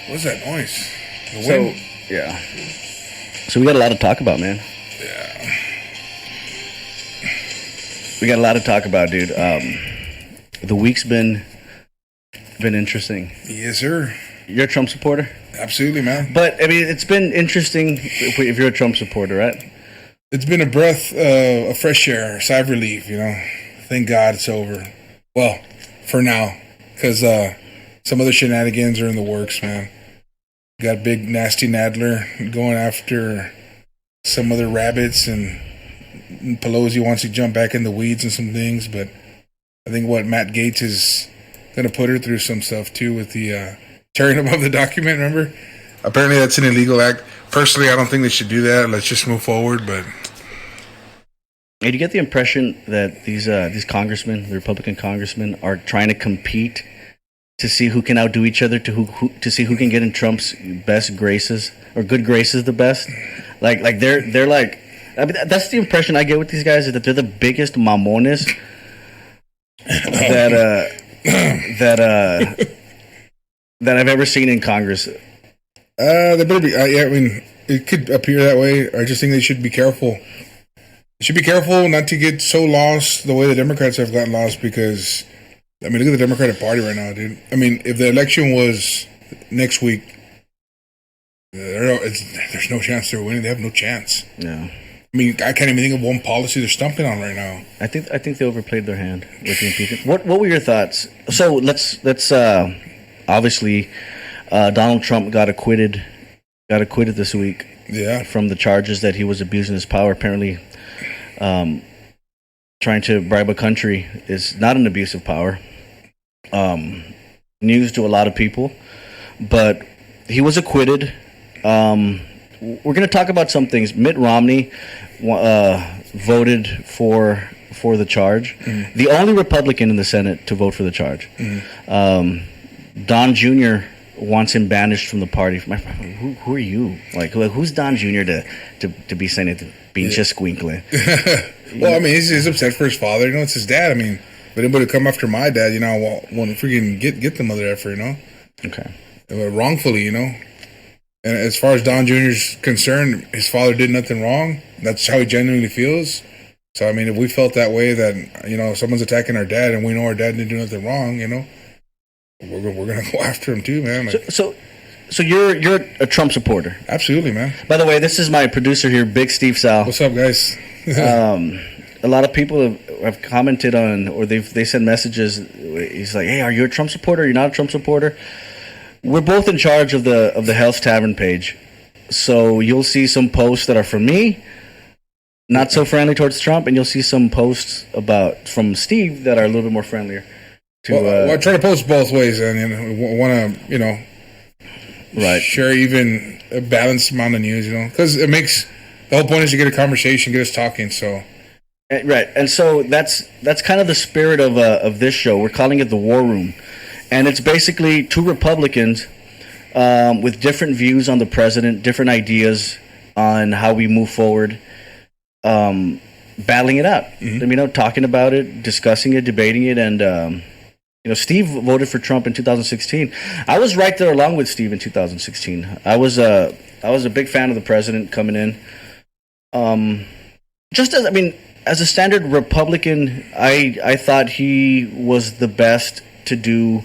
What's that noise? The So, wind? yeah. So we got a lot to talk about, man. Yeah. We got a lot to talk about, dude. The week's been interesting. Yes, sir. You're a Trump supporter? Absolutely, man. But, I mean, it's been interesting if you're a Trump supporter, right? It's been a breath of fresh air, sigh of relief, you know. Thank God it's over. Well, for now. Because some other shenanigans are in the works, man. Got big nasty Nadler going after some other rabbits, and Pelosi wants to jump back in the weeds and some things, but I think Matt Gaetz is going to put her through some stuff too with the tearing above the document, remember? Apparently that's an illegal act. Personally, I don't think they should do that. Let's just move forward, but... Hey, do you get the impression that these congressmen, the Republican congressmen, are trying to compete to see who can outdo each other, to see who can get in Trump's best graces or good graces the best? Like they're like, I mean, that's the impression I get with these guys, is that they're the biggest mamones that I've ever seen in Congress. They better be. Yeah, I mean, it could appear that way. I just think they should be careful. They should be careful not to get so lost the way the Democrats have gotten lost, because, I mean, look at the Democratic Party right now, dude. I mean, if the election was next week, there's no chance they're winning. They have no chance. Yeah. I mean, I can't even think of one policy they're stumping on right now. I think they overplayed their hand with the impeachment. What were your thoughts? So let's obviously Donald Trump got acquitted this week. Yeah. From the charges that he was abusing his power. Apparently, trying to bribe a country is not an abuse of power. News to a lot of people, but he was acquitted. We're going to talk about some things. Mitt Romney voted for the charge. Mm-hmm. The only Republican in the Senate to vote for the charge. Mm-hmm. Don Jr. wants him banished from the party. Who are you? Like, who's Don Jr. to be saying it? Pinche squinkle. Well, I mean, he's upset for his father. You know, it's his dad. I mean, but anybody come after my dad, you know, I want to freaking get the mother effer, you know? Okay. Wrongfully, you know? And as far as Don Jr.'s concerned, his father did nothing wrong. That's how he genuinely feels. So, I mean, if we felt that way, that, you know, someone's attacking our dad and we know our dad didn't do nothing wrong, you know, we're going to go after him too, man. Like, so you're a Trump supporter? Absolutely, man. By the way, this is my producer here, Big Steve Sal. What's up, guys? A lot of people have commented on, or they sent messages. He's like, "Hey, are you a Trump supporter? You're not a Trump supporter?" We're both in charge of the Hell's Tavern page, so you'll see some posts that are from me, not so friendly towards Trump, and you'll see some posts from Steve that are a little bit more friendlier. Well, I try to post both ways, and we want to, you know, right, share even a balanced amount of news, you know, because it makes the whole point is to get a conversation, get us talking. So, right, and so that's kind of the spirit of this show. We're calling it the War Room. And it's basically two Republicans with different views on the president, different ideas on how we move forward, battling it out. Mm-hmm. You know, talking about it, discussing it, debating it. And, you know, Steve voted for Trump in 2016. I was right there along with Steve in 2016. I was a big fan of the president coming in. As a standard Republican, I thought he was the best to do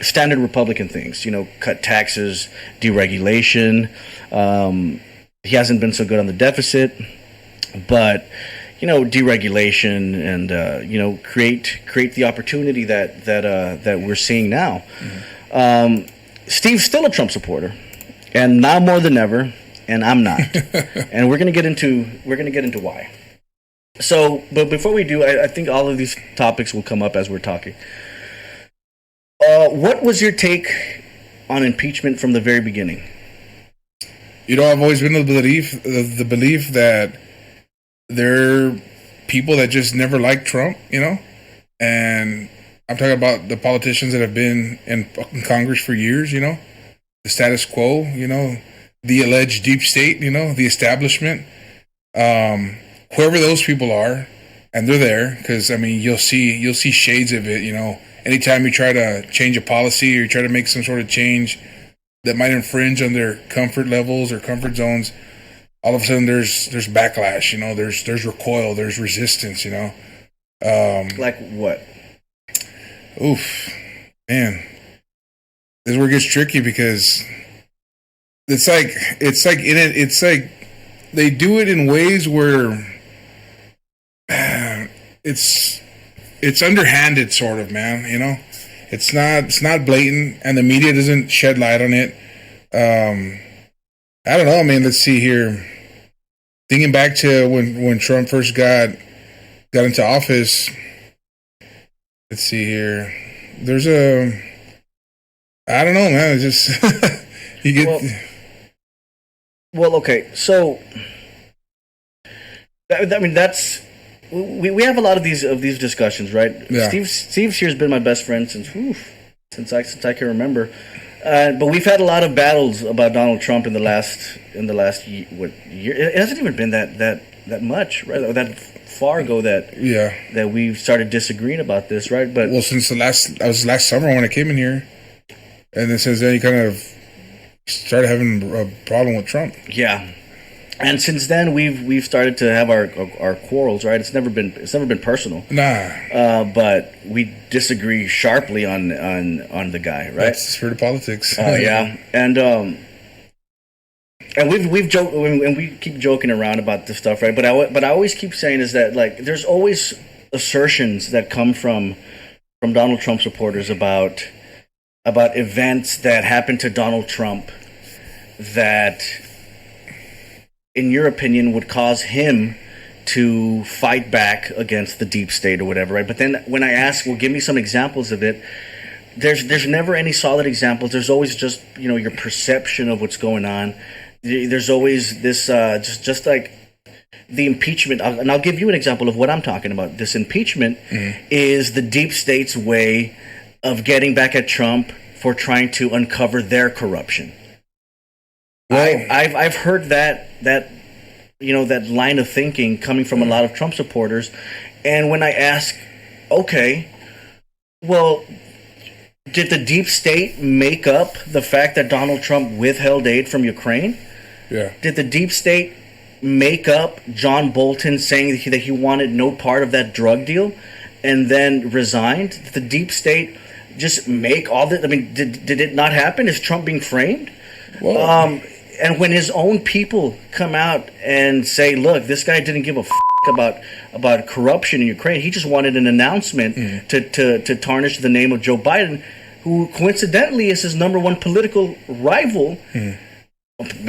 standard Republican things, you know, cut taxes, deregulation. He hasn't been so good on the deficit, but, you know, deregulation and you know, create the opportunity that we're seeing now. Mm-hmm. Steve's still a Trump supporter, and now more than ever, and I'm not. And we're gonna get into why. So, but before we do, I think all of these topics will come up as we're talking. What was your take on impeachment from the very beginning? You know, I've always been of the belief that there are people that just never liked Trump, you know? And I'm talking about the politicians that have been in Congress for years, you know? The status quo, you know? The alleged deep state, you know? The establishment. Whoever those people are, and they're there, because, I mean, you'll see shades of it, you know? anytime you try to change a policy or you try to make some sort of change that might infringe on their comfort levels or comfort zones, all of a sudden there's backlash. You know, there's recoil, there's resistance. You know, like what? Oof, man, this is where it gets tricky because it's like they do it in ways where it's underhanded, sort of, man. You know, it's not blatant, and the media doesn't shed light on it. I don't know. I mean, let's see here. Thinking back to when Trump first got into office. Let's see here. There's I don't know, man. It's just you get. Well, okay. So, I mean, that's we have a lot of these discussions, right? Yeah. Steve's here has been my best friend since I can remember. But we've had a lot of battles about Donald Trump in the last year. It hasn't even been that much, right? Or that far ago that we started disagreeing about this, right? But since last summer when I came in here, and then since then you kind of started having a problem with Trump. Yeah, and since then we've started to have our quarrels, right? It's never been personal. Nah. But we disagree sharply on the guy, right? That's the spirit of politics. Yeah, and we've joked and we keep joking around about this stuff, right? But I always keep saying is that, like, there's always assertions that come from Donald Trump supporters about events that happened to Donald Trump that, in your opinion, would cause him to fight back against the deep state or whatever, right? But then when I ask, well, give me some examples of it, there's never any solid examples. There's always just, you know, your perception of what's going on. There's always this, just like the impeachment. And I'll give you an example of what I'm talking about. This impeachment is the deep state's way of getting back at Trump for trying to uncover their corruption. Well, I've heard that you know, that line of thinking coming from a lot of Trump supporters, and when I ask, okay, well, did the deep state make up the fact that Donald Trump withheld aid from Ukraine? Yeah. Did the deep state make up John Bolton saying that he wanted no part of that drug deal and then resigned? Did the deep state just make all that? I mean, did it not happen? Is Trump being framed? Well, and when his own people come out and say, look, this guy didn't give a about corruption in Ukraine. He just wanted an announcement to tarnish the name of Joe Biden, who coincidentally is his number one political rival.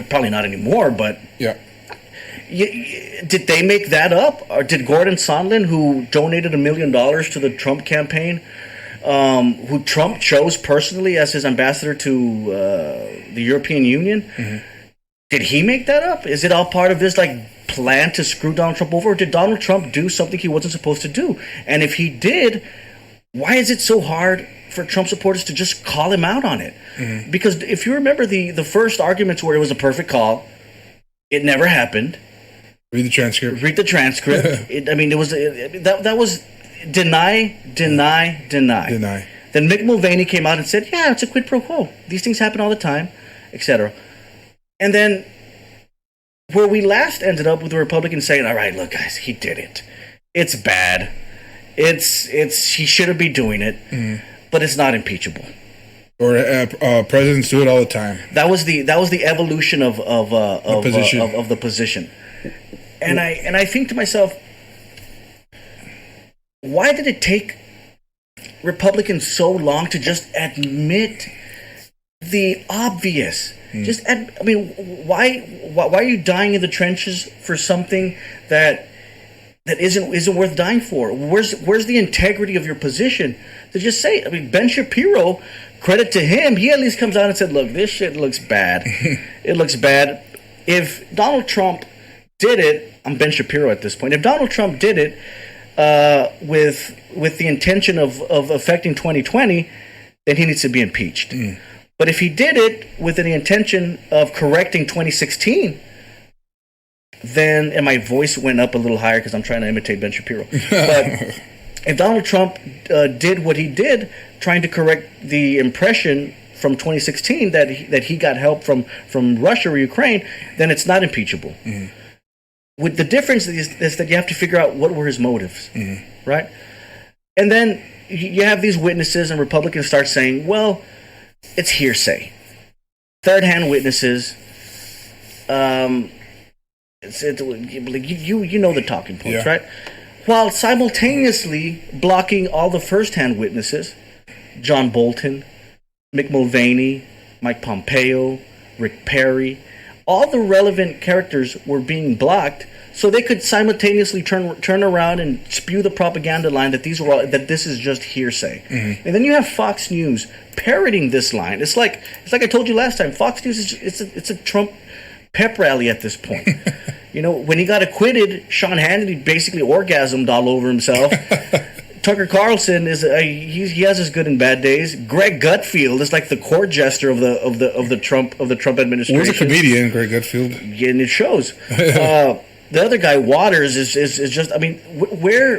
Probably not anymore, but yeah. Did they make that up? Or did Gordon Sondland, who donated $1 million to the Trump campaign, who Trump chose personally as his ambassador to the European Union, did he make that up? Is it all part of this, like, plan to screw Donald Trump over? Or did Donald Trump do something he wasn't supposed to do? And if he did, why is it so hard for Trump supporters to just call him out on it? Because if you remember the first arguments where it was a perfect call, it never happened. Read the transcript. I mean, it was that was deny. Then Mick Mulvaney came out and said, yeah, it's a quid pro quo. These things happen all the time, etc. And then where we last ended up with the Republicans saying, all right, look, guys, he did it. It's bad. He shouldn't be doing it, but it's not impeachable. Or presidents do it all the time. That was the evolution of the position. And I think to myself, why did it take Republicans so long to just admit the obvious? Why are you dying in the trenches for something that isn't worth dying for? Where's the integrity of your position to just say? I mean, Ben Shapiro, credit to him, he at least comes out and said, look, this shit looks bad. It looks bad. If Donald Trump did it, I'm Ben Shapiro at this point. If Donald Trump did it with the intention of affecting 2020, then he needs to be impeached. But if he did it with the intention of correcting 2016, then, and my voice went up a little higher because I'm trying to imitate Ben Shapiro. But if Donald Trump did what he did, trying to correct the impression from 2016 that he got help from Russia or Ukraine, then it's not impeachable. Mm-hmm. With the difference is that you have to figure out what were his motives, right? And then you have these witnesses, and Republicans start saying, well, it's hearsay. Third-hand witnesses. You know the talking points, right? While simultaneously blocking all the first-hand witnesses, John Bolton, Mick Mulvaney, Mike Pompeo, Rick Perry, all the relevant characters were being blocked so they could simultaneously turn around and spew the propaganda line that this is just hearsay. Mm-hmm. And then you have Fox News parroting this line. It's like I told you last time. Fox News it's a Trump pep rally at this point. You know, when he got acquitted, Sean Hannity basically orgasmed all over himself. Tucker Carlson he has his good and bad days. Greg Gutfield is like the court jester of the Trump administration. He's a comedian, Greg Gutfield, and it shows. The other guy, Waters, is just. I mean, where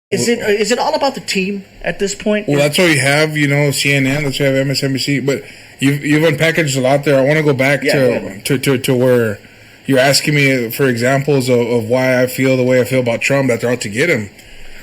is it? Is it all about the team at this point? Well, that's why you have CNN. That's why you have MSNBC. But you've unpackaged a lot there. I want to go back to where you're asking me for examples of why I feel the way I feel about Trump, that they're out to get him.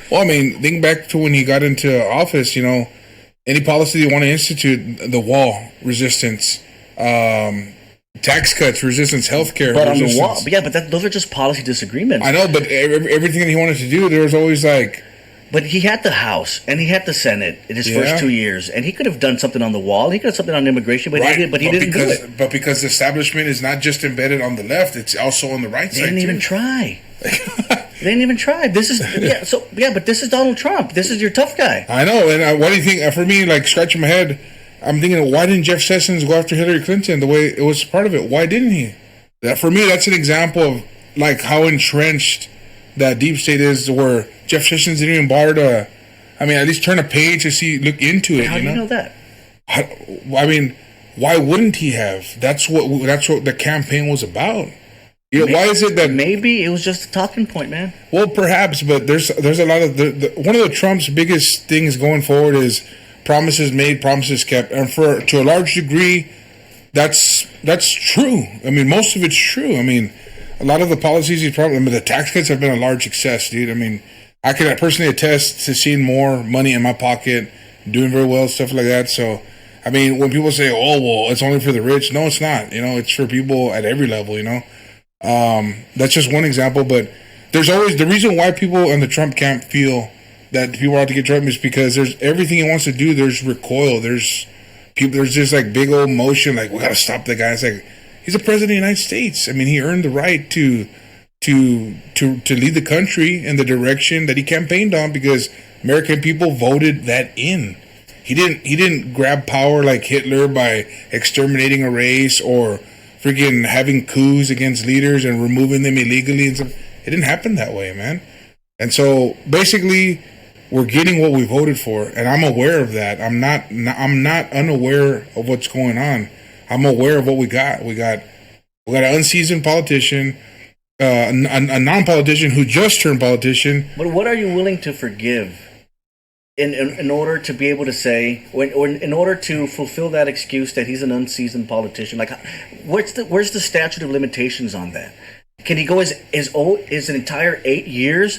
Well, I mean, think back to when he got into office, any policy you want to institute, the wall, resistance, tax cuts, resistance, healthcare. But resistance. On the wall, but those are just policy disagreements. I know, but everything that he wanted to do, there was always like... But he had the House and he had the Senate in his first 2 years, and he could have done something on the wall. He could have something on immigration, but he didn't do it. But because the establishment is not just embedded on the left, it's also on the right side. They didn't even try. They didn't even try. This is but this is Donald Trump. This is your tough guy. I know. And what do you think? For me, like scratching my head, I'm thinking, why didn't Jeff Sessions go after Hillary Clinton the way it was part of it? Why didn't he? For me, that's an example of like how entrenched that deep state is, where Jeff Sessions didn't even bother to, at least turn a page to look into it. How do you know that? Why wouldn't he have? That's what the campaign was about. Why is it that maybe it was just a talking point, man? Well, perhaps, but there's a lot of one of the Trump's biggest things going forward is promises made, promises kept, and to a large degree, that's true. Most of it's true. A lot of the policies he's the tax cuts have been a large success, dude. I can personally attest to seeing more money in my pocket, doing very well, stuff like that. So, when people say, "Oh, well, it's only for the rich," no, it's not. It's for people at every level. That's just one example. But there's always the reason why people in the Trump camp feel that people are out to get Trump is because there's everything he wants to do. There's recoil. There's just like big old motion. Like, we got to stop the guy. It's like, he's a president of the United States. He earned the right to lead the country in the direction that he campaigned on because American people voted that in. He didn't grab power like Hitler by exterminating a race or freaking having coups against leaders and removing them illegally and stuff. It didn't happen that way, man. And so basically, we're getting what we voted for, and I'm aware of that. I'm not unaware of what's going on. I'm aware of what we got. We got an unseasoned politician, a non-politician who just turned politician. But what are you willing to forgive in order to be able to say, or in order to fulfill that excuse that he's an unseasoned politician? Like, where's the statute of limitations on that? Can he go his entire 8 years,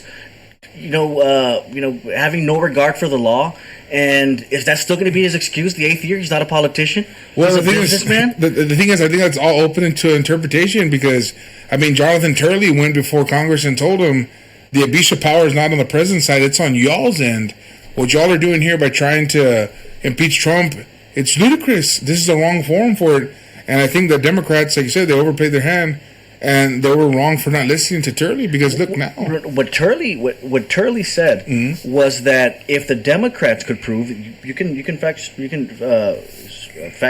having no regard for the law? And if that's still going to be his excuse, the 8th year, he's not a politician. Well, he's a businessman. The thing is, I think that's all open to interpretation because, Jonathan Turley went before Congress and told him the abuse of power is not on the president's side; it's on y'all's end. What y'all are doing here by trying to impeach Trump, it's ludicrous. This is the wrong forum for it. And I think the Democrats, like you said, they overplayed their hand. And they were wrong for not listening to Turley because look now. What Turley said was that if the Democrats could prove, you can fact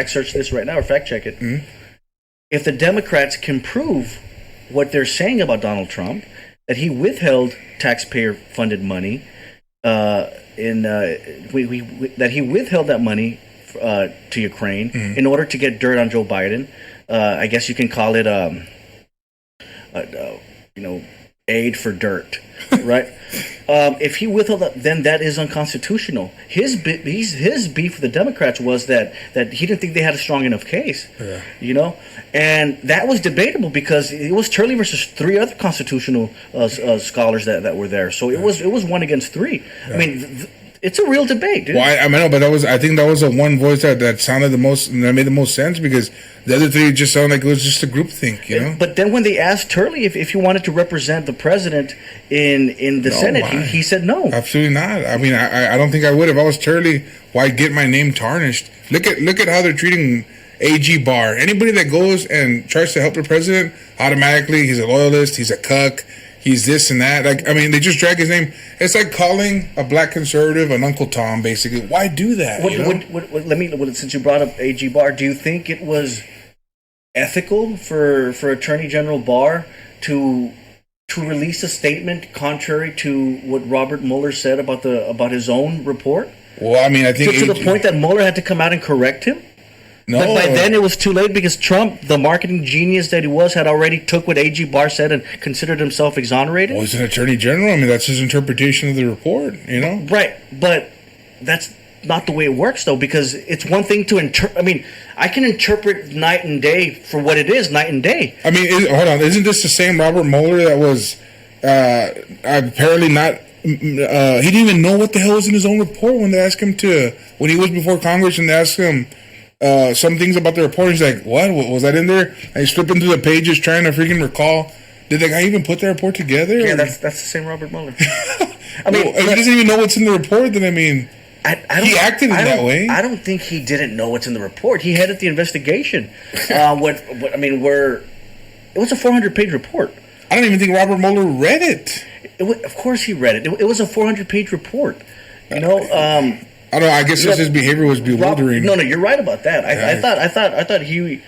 search this right now or fact check it. Mm-hmm. If the Democrats can prove what they're saying about Donald Trump, that he withheld taxpayer-funded money, that he withheld that money to Ukraine in order to get dirt on Joe Biden, I guess you can call it. aid for dirt, right? If he withheld that, then that is unconstitutional. His beef with the Democrats was that he didn't think they had a strong enough case, you know, and that was debatable because it was Turley versus 3 other constitutional scholars that were there. So it was 1 against 3. I mean. It's a real debate, dude. Well, I know, but I think that was the one voice that sounded the most, and that made the most sense because the other 3 just sounded like it was just a groupthink, you know. But then when they asked Turley if he wanted to represent the president in the Senate, he said no. Absolutely not. I mean, I don't think I would if I was Turley. Why get my name tarnished? Look at how they're treating AG Barr. Anybody that goes and tries to help the president, automatically he's a loyalist, he's a cuck. He's this and that. Like, I mean, they just drag his name. It's like calling a black conservative an Uncle Tom, basically. Why do that? Since you brought up AG Barr, do you think it was ethical for Attorney General Barr to release a statement contrary to what Robert Mueller said about his own report? Well, I mean, I think to the point that Mueller had to come out and correct him. No. But by then it was too late because Trump, the marketing genius that he was, had already took what A.G. Barr said and considered himself exonerated. Well, he's an attorney general. I mean, that's his interpretation of the report, you know? Right, but that's not the way it works, though, because it's one thing to I mean, I can interpret night and day for what it is, night and day. I mean, hold on. Isn't this the same Robert Mueller that was apparently not... he didn't even know what the hell was in his own report when they asked him when he was before Congress and they asked him some things about the report. He's like, what was that in there? And he's flipping through the pages trying to freaking recall. Did the guy even put the report together? Yeah, that's the same Robert Mueller. I mean, if he doesn't even know what's in the report, then I mean, he acted in that way. I don't think he didn't know what's in the report. He headed the investigation. It was a 400-page report. I don't even think Robert Mueller read it. Of course he read it. It was a 400-page report. You know, I don't know. I guess his behavior was bewildering. No, you're right about that. I thought he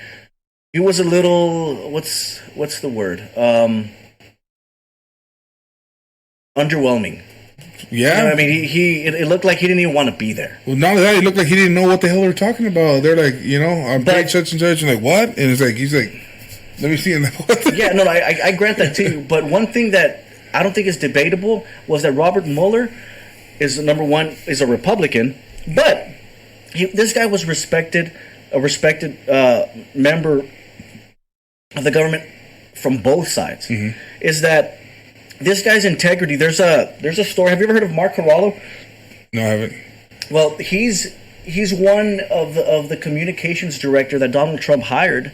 was a little what's the word? Underwhelming. Yeah, you know, I mean, it looked like he didn't even want to be there. Well, not only that, it looked like he didn't know what the hell they're talking about. They're like, on page such and such, and like what? And it's like he's like, let me see. Yeah, no, I grant that to you. But one thing that I don't think is debatable was that Robert Mueller is number one, is a Republican, but this guy was a respected member of the government from both sides. Mm-hmm. Is that this guy's integrity? There's a story. Have you ever heard of Mark Corallo? No, I haven't. Well, he's one of the communications director that Donald Trump hired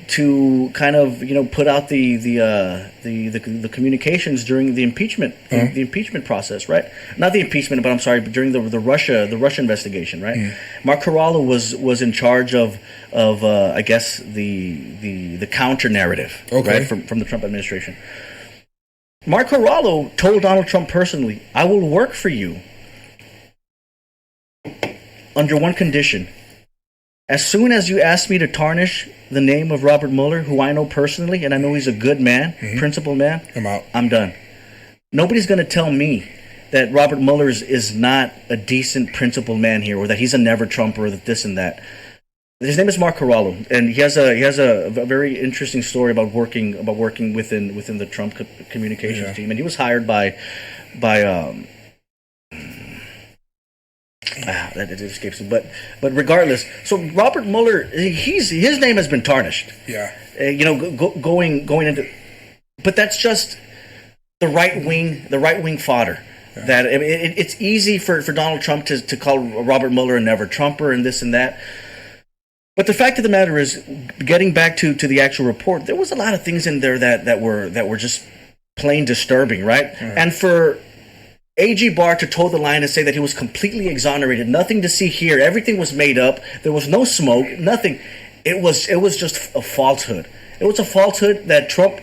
to kind of put out the communications during the impeachment the impeachment process, right? Not the impeachment, but I'm sorry, but during the Russia investigation, right? Mm-hmm. Mark Corallo was in charge of I guess the counter narrative, right, from the Trump administration. Mark Corallo told Donald Trump personally, "I will work for you under one condition. As soon as you ask me to tarnish the name of Robert Mueller, who I know personally, and I know he's a good man, principled man, I'm out. I'm done. Nobody's going to tell me that Robert Mueller is not a decent, principled man here, or that he's a never Trumper, or that this and that." His name is Mark Corallo, and he has a very interesting story about working within the Trump communications team, and he was hired by that it escapes me, but regardless, so Robert Mueller, his name has been tarnished. Yeah, going into, but that's just the right wing fodder. Yeah. That it's easy for Donald Trump to call Robert Mueller a never Trumper and this and that. But the fact of the matter is, getting back to the actual report, there was a lot of things in there that were just plain disturbing, right? Mm-hmm. And for A.G. Barr to toe the line and say that he was completely exonerated, nothing to see here, everything was made up, there was no smoke, nothing. It was just a falsehood. It was a falsehood that Trump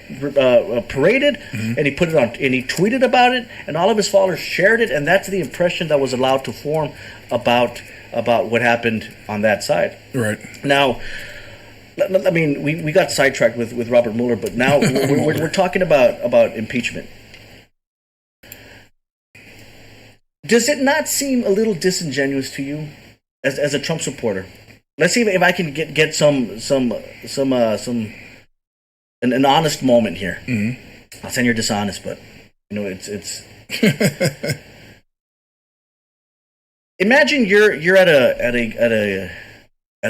paraded, and he put it on, and he tweeted about it, and all of his followers shared it, and that's the impression that was allowed to form about what happened on that side. Right. Now, I mean, we got sidetracked with Robert Mueller, but now we're talking about impeachment. Does it not seem a little disingenuous to you as a Trump supporter? Let's see if I can get an honest moment here. Mm-hmm. Not saying you're dishonest, but it's. Imagine you're at a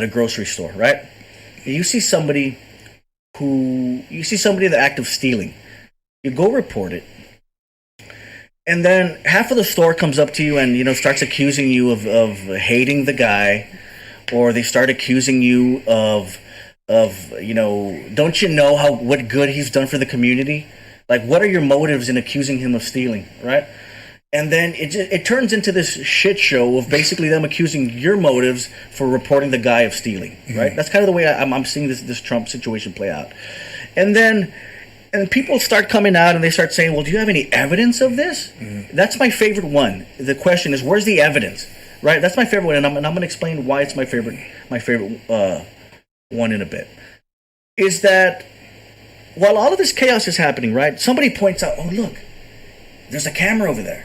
grocery store, right? You see somebody in the act of stealing. You go report it. And then half of the store comes up to you and starts accusing you of hating the guy, or they start accusing you of don't you know what good he's done for the community? Like, what are your motives in accusing him of stealing, right? And then it turns into this shit show of basically them accusing your motives for reporting the guy of stealing, right? That's kind of the way I'm seeing this Trump situation play out. And people start coming out and they start saying, well, do you have any evidence of this? That's my favorite one. The question is, where's the evidence? Right? That's my favorite one, and I'm going to explain why it's my favorite one in a bit. Is that while all of this chaos is happening, right, somebody points out, oh, look, there's a camera over there.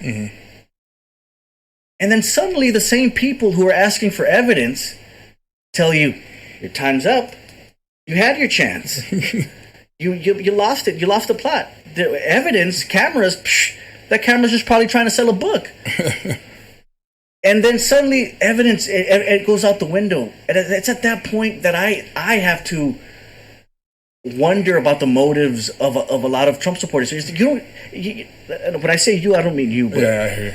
And then suddenly the same people who are asking for evidence tell you, your time's up. You had your chance. You lost it. You lost the plot. The evidence, cameras, that camera's just probably trying to sell a book. And then suddenly evidence, it goes out the window. And it's at that point that I have to wonder about the motives of a lot of Trump supporters. When I say you, I don't mean you. But, yeah, I hear you.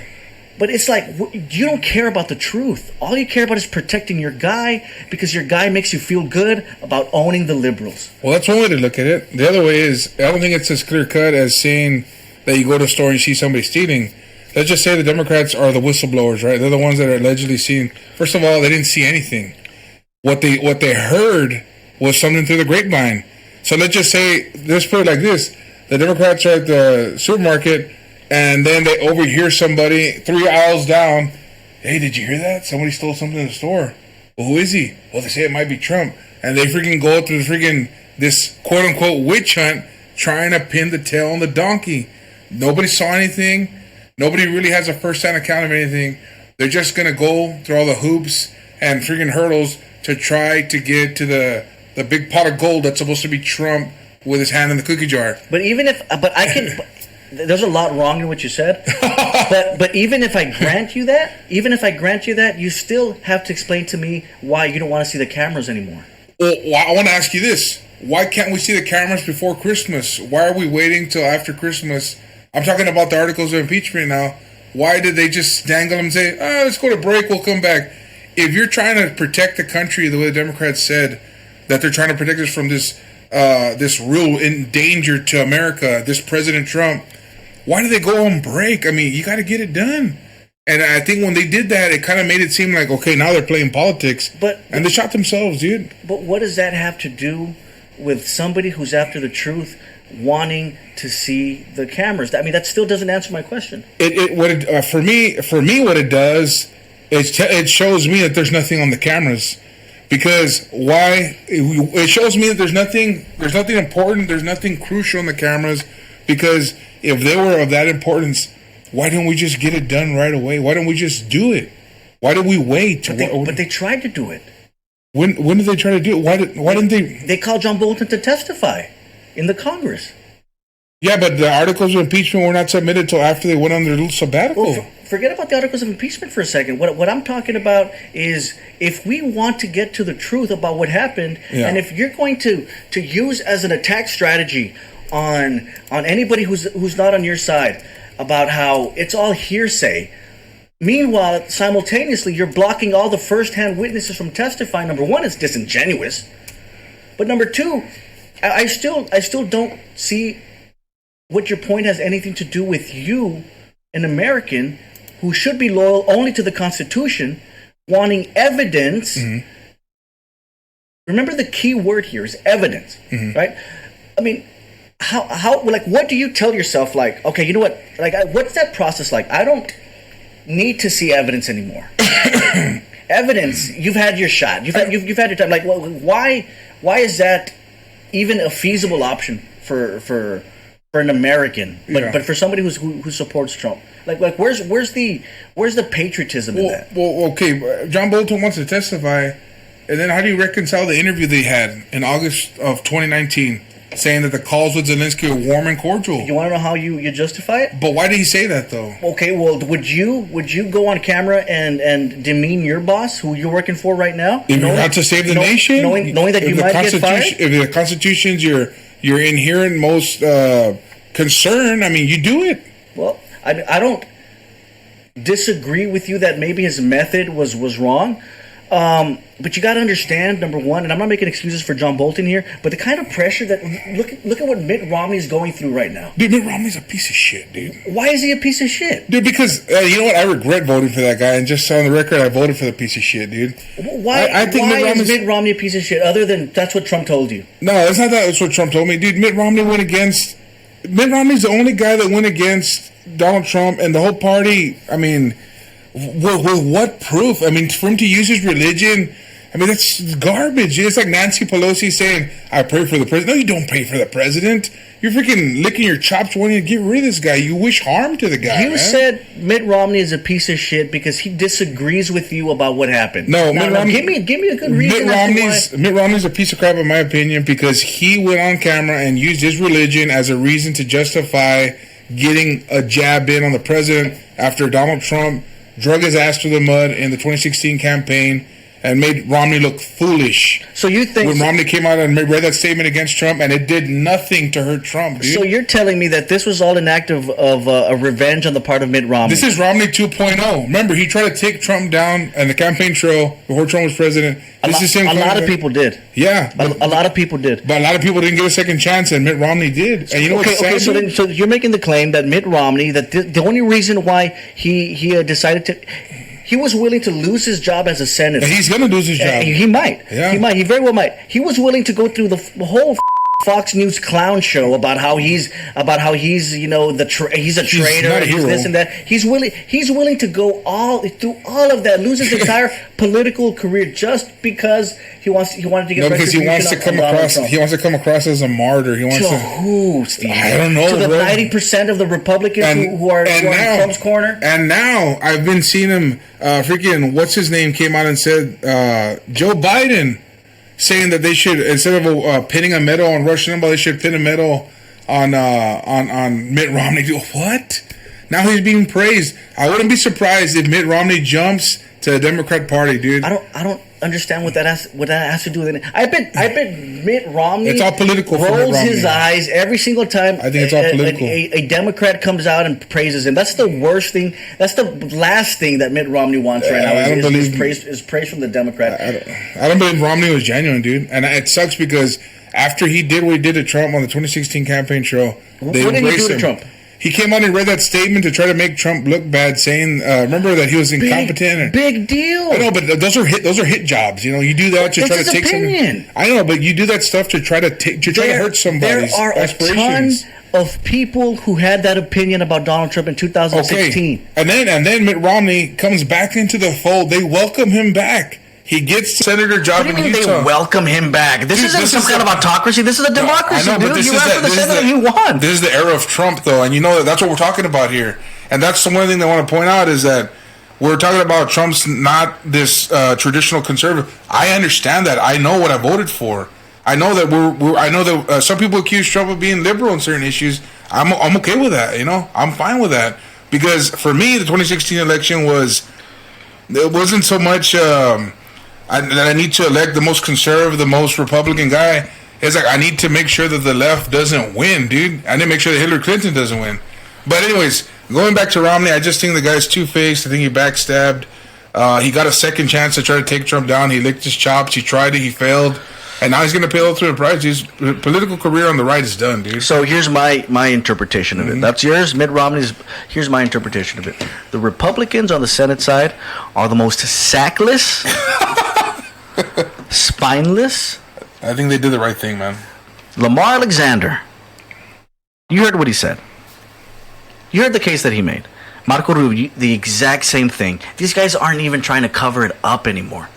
But it's like, you don't care about the truth. All you care about is protecting your guy because your guy makes you feel good about owning the liberals. Well, that's one way to look at it. The other way is, I don't think it's as clear cut as saying that you go to a store and you see somebody stealing. Let's just say the Democrats are the whistleblowers, right? They're the ones that are allegedly seeing. First of all, they didn't see anything. What they heard was something through the grapevine. So let's just say, let's put it like this. The Democrats are at the supermarket, and then they overhear somebody 3 aisles down. Hey, did you hear that? Somebody stole something in the store. Well, who is he? Well, they say it might be Trump. And they freaking go through this quote-unquote witch hunt trying to pin the tail on the donkey. Nobody saw anything. Nobody really has a first-hand account of anything. They're just going to go through all the hoops and freaking hurdles to try to get to the big pot of gold that's supposed to be Trump with his hand in the cookie jar. But there's a lot wrong in what you said. but even if I grant you that, you still have to explain to me why you don't want to see the cameras anymore. Well, I want to ask you this. Why can't we see the cameras before Christmas? Why are we waiting till after Christmas? I'm talking about the articles of impeachment now. Why did they just dangle them and say, let's go to break, we'll come back? If you're trying to protect the country the way the Democrats said, that they're trying to protect us from this real danger to America, this President Trump, why do they go on break? I mean, you got to get it done. And I think when they did that, it kind of made it seem like, okay, now they're playing politics. And they shot themselves, dude. But what does that have to do with somebody who's after the truth wanting to see the cameras? I mean, that still doesn't answer my question. For me, what it does is it shows me that there's nothing on the cameras. Because it shows me that there's nothing important, there's nothing crucial in the cameras. Because if they were of that importance, why didn't we just get it done right away? Why didn't we just do it? Why did we wait? But they tried to do it. When did they try to do it? Why didn't they? They called John Bolton to testify in the Congress. Yeah, but the articles of impeachment were not submitted until after they went on their little sabbatical. Well, forget about the articles of impeachment for a second. What I'm talking about is if we want to get to the truth about what happened, and if you're going to use as an attack strategy on anybody who's not on your side about how it's all hearsay, meanwhile, simultaneously, you're blocking all the first-hand witnesses from testifying. Number one, it's disingenuous. But number two, I still don't see what your point has anything to do with you, an American who should be loyal only to the Constitution, wanting evidence. Mm-hmm. Remember, the key word here is evidence, right? I mean, how like, what do you tell yourself? Like, okay, you know what? Like, what's that process like? I don't need to see evidence anymore. Evidence, you've had your shot. You've had your time. Like, well, why is that even a feasible option for an American, but for somebody who supports Trump, like where's the patriotism in that? Well, okay, John Bolton wants to testify, and then how do you reconcile the interview they had in August of 2019 saying that the calls with Zelensky are warm and cordial. You want to know how you justify it? But why did he say that though? Okay, well, would you go on camera and demean your boss, who you're working for right now? If you're out to save the nation, knowing that you might get fired. If the Constitution's your inherent most concern, I mean, you do it. Well, I don't disagree with you that maybe his method was wrong. But you got to understand, number one, and I'm not making excuses for John Bolton here, but the kind of pressure that look at what Mitt Romney is going through right now. Dude, Mitt Romney's a piece of shit, dude. Why is he a piece of shit? Dude, because you know what? I regret voting for that guy, and just on the record, I voted for the piece of shit, dude. Why is Mitt Romney a piece of shit? Other than that's what Trump told you. No, it's not that. That's what Trump told me, dude. Mitt Romney's the only guy that went against Donald Trump and the whole party. I mean, with what proof? I mean, for him to use his religion, I mean, that's garbage. It's like Nancy Pelosi saying, I pray for the president. No, you don't pray for the president. You're freaking licking your chops wanting to get rid of this guy. You wish harm to the guy. You said Mitt Romney is a piece of shit because he disagrees with you about what happened. No, Mitt Romney, give me a good reason. Mitt Romney's a piece of crap in my opinion because he went on camera and used his religion as a reason to justify getting a jab in on the president after Donald Trump drug his ass through the mud in the 2016 campaign and made Romney look foolish. So you think when Romney came out and read that statement against Trump, and it did nothing to hurt Trump, dude. So you're telling me that this was all an act of a revenge on the part of Mitt Romney? This is Romney 2.0. Remember, he tried to take Trump down on the campaign trail before Trump was president. A lot of people did. Yeah, a lot of people did. But a lot of people didn't get a second chance, and Mitt Romney did. And you know what's sad? So you're making the claim that Mitt Romney, that the only reason why he decided to. He was willing to lose his job as a senator. And he's going to lose his job. He might. Yeah. He might. He very well might. He was willing to go through the whole Fox News clown show about how he's he's a traitor, he's this and that. He's willing to go through all of that, lose his entire political career just because he wanted to get because he wants to come across as a martyr. He wants to who, Steve? I don't know. To the 90% of the Republicans who are in Trump's corner. And now I've been seeing him freaking what's his name came out and said Joe Biden saying that they should, instead of pinning a medal on Rush Limbaugh, they should pin a medal on Mitt Romney. What? Now he's being praised. I wouldn't be surprised if Mitt Romney jumps to the Democrat Party, dude. I don't understand what that has to do with it. I bet Mitt Romney. It's all political. Rolls his eyes every single time. I think it's all political. A Democrat comes out and praises him. That's the worst thing. That's the last thing that Mitt Romney wants right now. Is praise from the Democrat. I don't believe Romney was genuine, dude. And it sucks because after he did what he did to Trump on the 2016 campaign trail, they what did he do to him. Trump? He came out and read that statement to try to make Trump look bad, saying, "Remember that he was incompetent." Big deal. I know, but those are hit jobs. You know, you do that to try to take opinion. I know, but you do that stuff to try to hurt somebody's There are aspirations. a ton of people who had that opinion about Donald Trump in 2016. Okay. And then Mitt Romney comes back into the fold. They welcome him back. He gets senator job in Utah. They welcome him back. This isn't some kind of autocracy. This is a democracy, dude. You ran for the Senate and you won. This is the era of Trump, though, and you know that's what we're talking about here. And that's the one thing I want to point out is that we're talking about Trump's not this traditional conservative. I understand that. I know what I voted for. I know that I know that some people accuse Trump of being liberal in certain issues. I'm okay with that. You know, I'm fine with that because for me, the 2016 election wasn't so much. That I need to elect the most conservative, the most Republican guy. It's like I need to make sure that the left doesn't win, dude. I need to make sure that Hillary Clinton doesn't win. But anyways, going back to Romney, I just think the guy's two-faced. I think he backstabbed. He got a second chance to try to take Trump down. He licked his chops. He tried it. He failed. And now he's going to pay ultimate price. His political career on the right is done, dude. So here's my interpretation of it. That's yours, Mitt Romney's. Here's my interpretation of it. The Republicans on the Senate side are the most sackless, spineless. I think they did the right thing, man. Lamar Alexander. You heard what he said. You heard the case that he made. Marco Rubio, the exact same thing. These guys aren't even trying to cover it up anymore.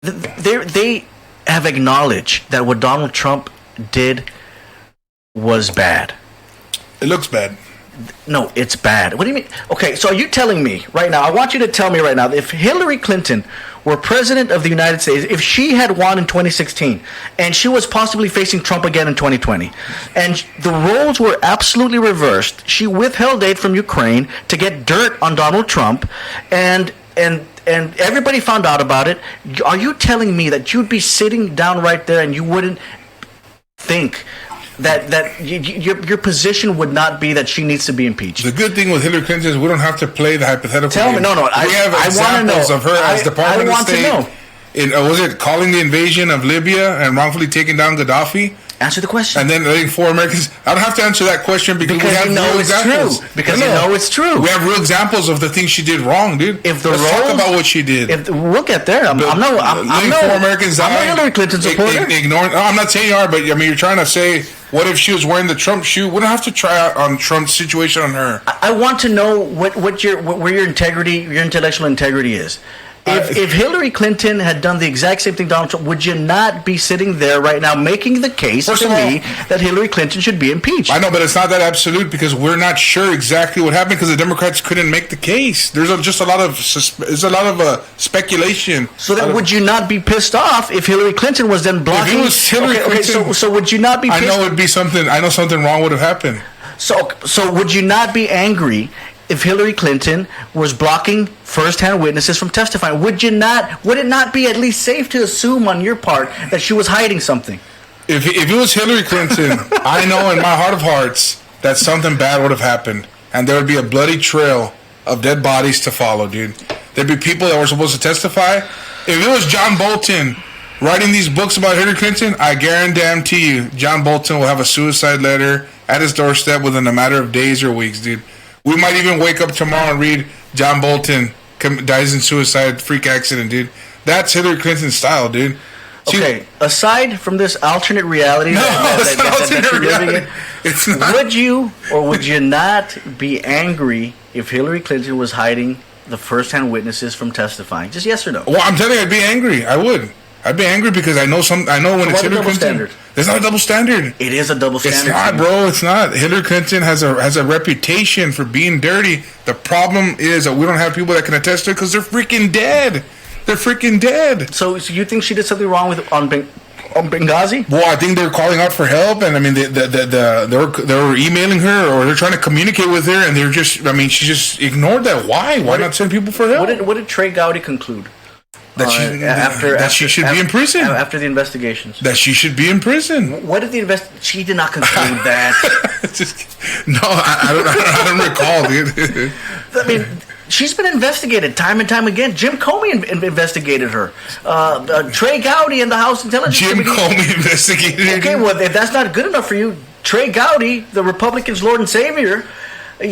They have acknowledged that what Donald Trump did was bad. It looks bad. No, it's bad. What do you mean? Okay, so are you telling me right now, I want you to tell me right now, if Hillary Clinton were president of the United States, if she had won in 2016 and she was possibly facing Trump again in 2020, and the roles were absolutely reversed, she withheld aid from Ukraine to get dirt on Donald Trump, and everybody found out about it. Are you telling me that you'd be sitting down right there and you wouldn't think that your position would not be that she needs to be impeached? The good thing with Hillary Clinton is we don't have to play the hypothetical Tell game. me, no. We have examples of her as Department of State. Was it calling the invasion of Libya and wrongfully taking down Gaddafi? Answer the question. And then letting 4 Americans. I don't have to answer that question because we have real examples. Because you know it's true. We have real examples of the things she did wrong, dude. Let's talk about what she did. We'll get there. I'm not 4 Americans I'm a Hillary Clinton supporter. I'm not saying you are, but I mean you're trying to say, what if she was wearing the Trump shoe? We don't have to try out on Trump's situation on her. I want to know where your intellectual integrity is. If Hillary Clinton had done the exact same thing Donald Trump, would you not be sitting there right now making the case to me that Hillary Clinton should be impeached? I know, but it's not that absolute because we're not sure exactly what happened because the Democrats couldn't make the case. There's a lot of speculation. So then, would you not be pissed off if Hillary Clinton was then blocking? If it was Hillary Clinton, so would you not be pissed? I know it'd be something. I know something wrong would have happened. So would you not be angry if Hillary Clinton was blocking first-hand witnesses from testifying? Would it not be at least safe to assume on your part that she was hiding something? If it was Hillary Clinton, I know in my heart of hearts that something bad would have happened, and there would be a bloody trail of dead bodies to follow, dude. There'd be people that were supposed to testify. If it was John Bolton writing these books about Hillary Clinton, I guarantee you, John Bolton will have a suicide letter at his doorstep within a matter of days or weeks, dude. We might even wake up tomorrow and read John Bolton dies in suicide, freak accident, dude. That's Hillary Clinton's style, dude. Okay, aside from this alternate reality that you're living in, it's not. Would you or would you not be angry if Hillary Clinton was hiding the first-hand witnesses from testifying? Just yes or no? Well, I'm telling you, I'd be angry. I would. I'd be angry because I know when it's Hillary Clinton. Standard? There's not a double standard. It is a double standard. It's not, bro. It's not. Hillary Clinton has a reputation for being dirty. The problem is that we don't have people that can attest to it because they're freaking dead. They're freaking dead. So you think she did something wrong on Benghazi? Well, I think they're calling out for help, and I mean they were emailing her or they're trying to communicate with her, and she just ignored that. Why? Why not send people for help? What did Trey Gowdy conclude? That she should be in prison after the investigations. That she should be in prison. What did she did not conclude that. I don't recall, dude. I mean, she's been investigated time and time again. Jim Comey investigated her. Trey Gowdy in the House Intelligence Committee. Jim Comey investigated her. Okay, well, if that's not good enough for you, Trey Gowdy, the Republicans' Lord and Savior, there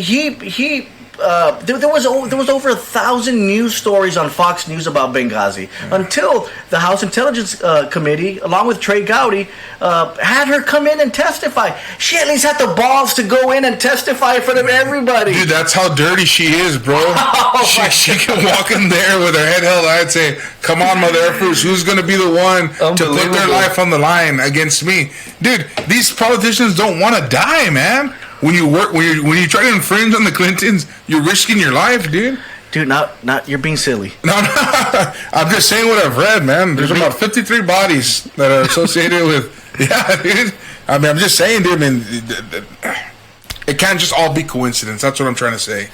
was over 1,000 news stories on Fox News about Benghazi until the House Intelligence Committee, along with Trey Gowdy, had her come in and testify. She at least had the balls to go in and testify in front of everybody. Dude, that's how dirty she is, bro. She can walk in there with her head held high and say, "Come on, Mother Effers, who's going to be the one to put their life on the line against me?" Dude, these politicians don't want to die, man. When you try to infringe on the Clintons, you're risking your life, dude. Dude, not you're being silly. No, I'm just saying what I've read, man. There's about 53 bodies that are associated with. Yeah, dude. I mean, I'm just saying, dude. I mean, it can't just all be coincidence. That's what I'm trying to say.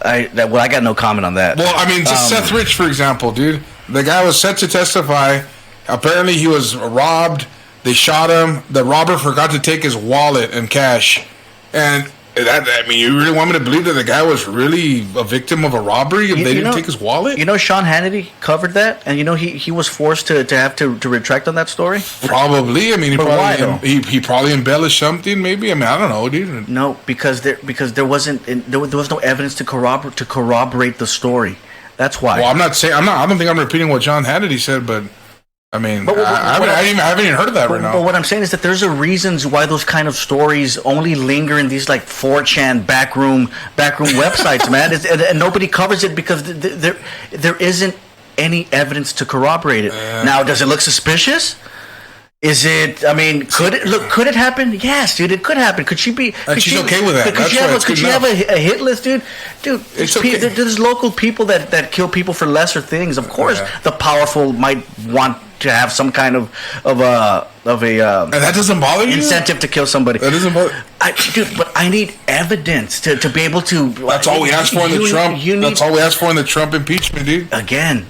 I got no comment on that. Well, I mean, just Seth Rich, for example, dude. The guy was set to testify. Apparently, he was robbed. They shot him. The robber forgot to take his wallet and cash. And you really want me to believe that the guy was really a victim of a robbery if they didn't take his wallet? You know, Sean Hannity covered that, and you know he was forced to have to retract on that story. Probably. I mean, he probably embellished something. Maybe. I mean, I don't know, dude. No, because there was no evidence to corroborate the story. That's why. Well, I don't think I'm repeating what John Hannity said, but. I mean, I haven't even heard of that right now. But what I'm saying is that there's a reasons why those kind of stories only linger in these like 4chan backroom websites, man. And nobody covers it because there isn't any evidence to corroborate it. Now, does it look suspicious? Is it? I mean, could it happen? Yes, dude, it could happen. Could she be? And she's okay with that. Could she have a hit list, dude? Dude, there's local people that kill people for lesser things. Of course, the powerful might want to have some kind of a and that doesn't bother you? Incentive to kill somebody. That doesn't bother. Dude, but I need evidence to be able to. That's all we asked for in the Trump. That's all we asked for in the Trump impeachment, dude. Again,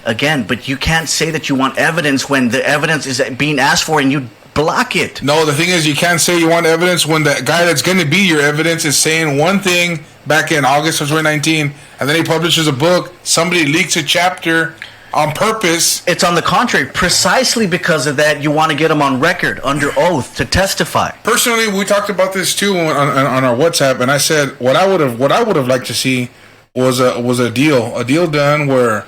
but you can't say that you want evidence when the evidence is being asked for and you block it. No, the thing is, you can't say you want evidence when the guy that's going to be your evidence is saying one thing back in August of 2019, and then he publishes a book. Somebody leaks a chapter on purpose. It's on the contrary. Precisely because of that, you want to get him on record, under oath, to testify. Personally, we talked about this too on our WhatsApp, and I said what I would have liked to see was a deal done where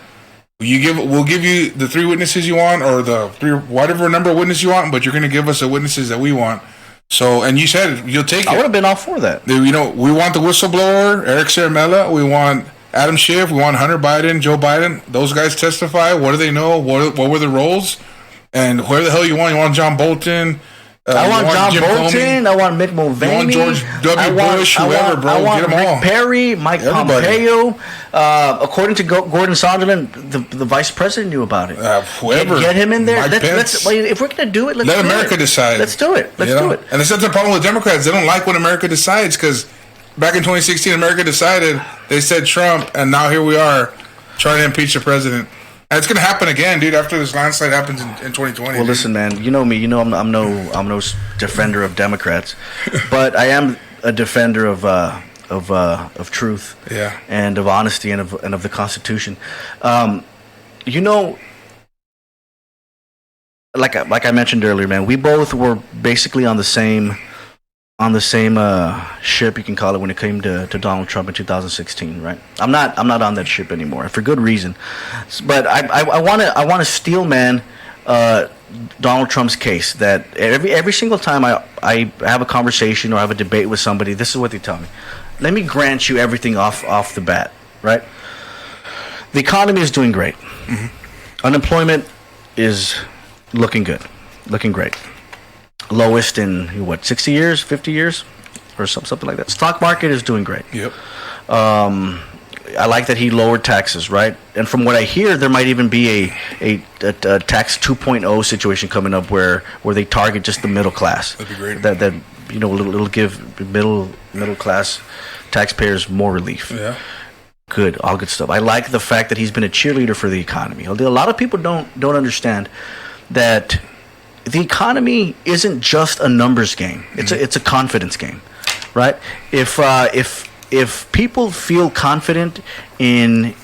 we'll give you the 3 witnesses you want, or the 3 whatever number of witnesses you want, but you're going to give us the witnesses that we want. So, and you said you'll take it. I would have been all for that. You know, we want the whistleblower, Eric Ciaramella. We want Adam Schiff. We want Hunter Biden, Joe Biden. Those guys testify. What do they know? What were the roles? And where the hell you want? You want John Bolton? I want John Bolton. I want Mick Mulvaney. You want George W. Bush, whoever, bro. I want get them all. Rick Perry, Mike Pompeo. According to Gordon Sondland, the vice president knew about it. Whoever. Get him in there. Let's, if we're going to do it, let America decide. Let's do it. Let's do it. And that's the problem with Democrats. They don't like when America decides, because back in 2016, America decided. They said Trump, and now here we are trying to impeach the president. And it's gonna happen again, dude. After this landslide happens in 2020. Well, listen, man. You know me. You know I'm no defender of Democrats, but I am a defender of truth, and of honesty, and of the Constitution. You know, like I mentioned earlier, man. We both were basically on the same ship, you can call it, when it came to Donald Trump in 2016, right? I'm not on that ship anymore, for good reason. But I want to steel man Donald Trump's case. That every single time I have a conversation or have a debate with somebody, this is what they tell me. Let me grant you everything off the bat, right? The economy is doing great. Mm-hmm. Unemployment is looking good, looking great. Lowest in 60 years, 50 years, or something like that. Stock market is doing great. Yep. I like that he lowered taxes, right? And from what I hear, there might even be a tax 2.0 situation coming up where they target just the middle class. That'd be great. That it'll give middle class taxpayers more relief. Yeah. Good, all good stuff. I like the fact that he's been a cheerleader for the economy. A lot of people don't understand that the economy isn't just a numbers game. It's a confidence game, right? If people feel confident in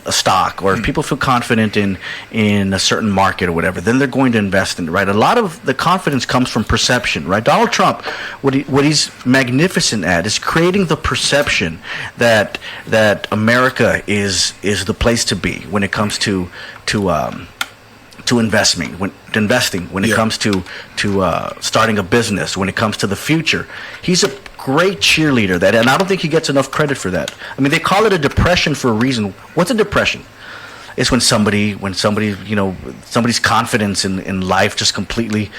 a stock, or if people feel confident in a certain market or whatever, then they're going to invest in it, right? A lot of the confidence comes from perception, right? Donald Trump, what he's magnificent at is creating the perception that America is the place to be when it comes to investing, when it comes to starting a business, when it comes to the future. He's a great cheerleader, and I don't think he gets enough credit for that. I mean, they call it a depression for a reason. What's a depression? It's when somebody's confidence in life just completely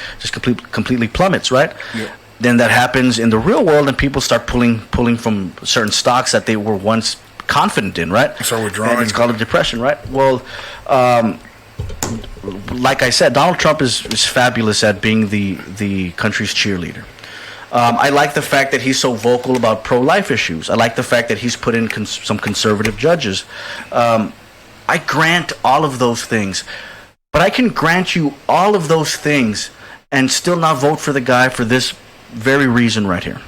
plummets, right? Yeah. Then that happens in the real world, and people start pulling from certain stocks that they were once confident in, right? So withdrawing. And it's called a depression, right? Well, like I said, Donald Trump is fabulous at being the country's cheerleader. I like the fact that he's so vocal about pro-life issues. I like the fact that he's put in some conservative judges. I grant all of those things. But I can grant you all of those things and still not vote for the guy for this very reason right here.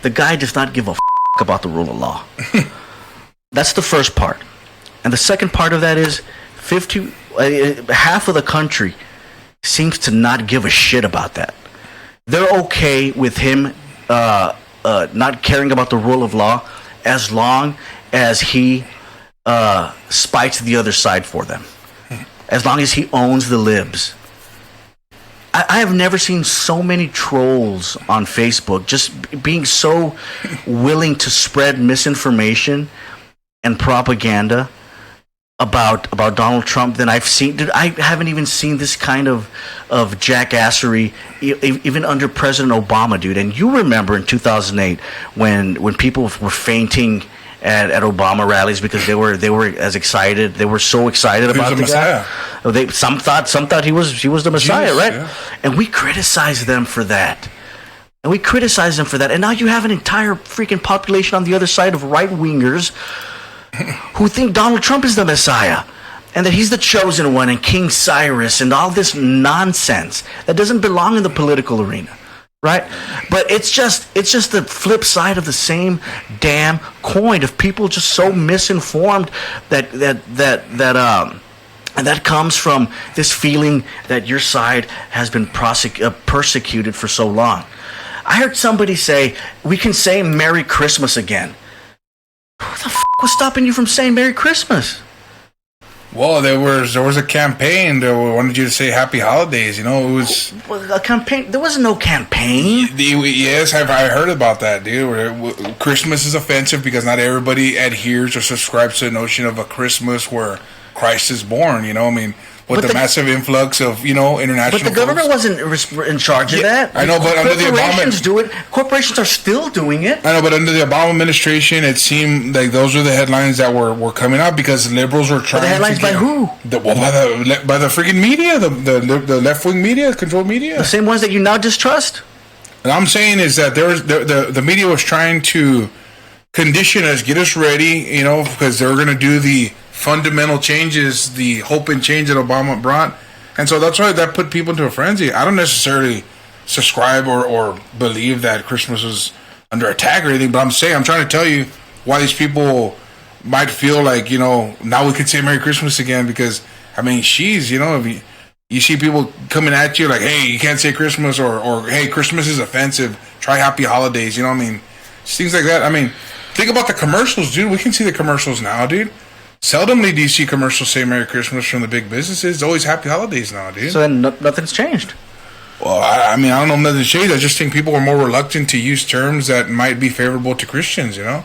The guy does not give a about the rule of law. That's the first part. And the second part of that is half of the country seems to not give a shit about that. They're okay with him not caring about the rule of law as long as he spites the other side for them. As long as he owns the libs. I have never seen so many trolls on Facebook just being so willing to spread misinformation and propaganda about Donald Trump than I've seen. Dude, I haven't even seen this kind of jackassery even under President Obama, dude. And you remember in 2008 when people were fainting at Obama rallies because they were as excited. They were so excited about the Messiah. Guy. Some thought he was the Messiah, Jesus, right? yeah. And we criticized them for that. And now you have an entire freaking population on the other side of right-wingers who think Donald Trump is the Messiah and that he's the chosen one and King Cyrus and all this nonsense that doesn't belong in the political arena, right? But it's just the flip side of the same damn coin of people just so misinformed that comes from this feeling that your side has been persecuted for so long. I heard somebody say, we can say Merry Christmas again. Who the was stopping you from saying Merry Christmas? Well, there was a campaign that wanted you to say Happy Holidays. You know, it was a campaign. There wasn't no campaign. Yes, I heard about that, dude. Christmas is offensive because not everybody adheres or subscribes to the notion of a Christmas where Christ is born. You know, I mean, with the massive influx of international. But the government wasn't in charge of that. I know, but under the corporations do it. Corporations are still doing it. I know, but under the Obama administration, it seemed like those were the headlines that were coming out because liberals were trying. But the headlines to by who? By the freaking media, the left wing media, controlled media, the same ones that you now distrust. And I'm saying is that there was the media was trying to condition us, get us ready, because they were going to do the fundamental changes, the hope and change that Obama brought. And so that's why that put people into a frenzy. I don't necessarily subscribe or believe that Christmas was under attack or anything, but I'm trying to tell you why these people might feel like, now we could say Merry Christmas again because, if you see people coming at you like, hey, you can't say Christmas or hey, Christmas is offensive, try Happy Holidays, just things like that. Think about the commercials, dude. We can see the commercials now, dude. Seldomly do you see commercials say Merry Christmas from the big businesses. It's always Happy Holidays now, dude. So then nothing's changed. Well, I don't know if nothing's changed. I just think people are more reluctant to use terms that might be favorable to Christians, there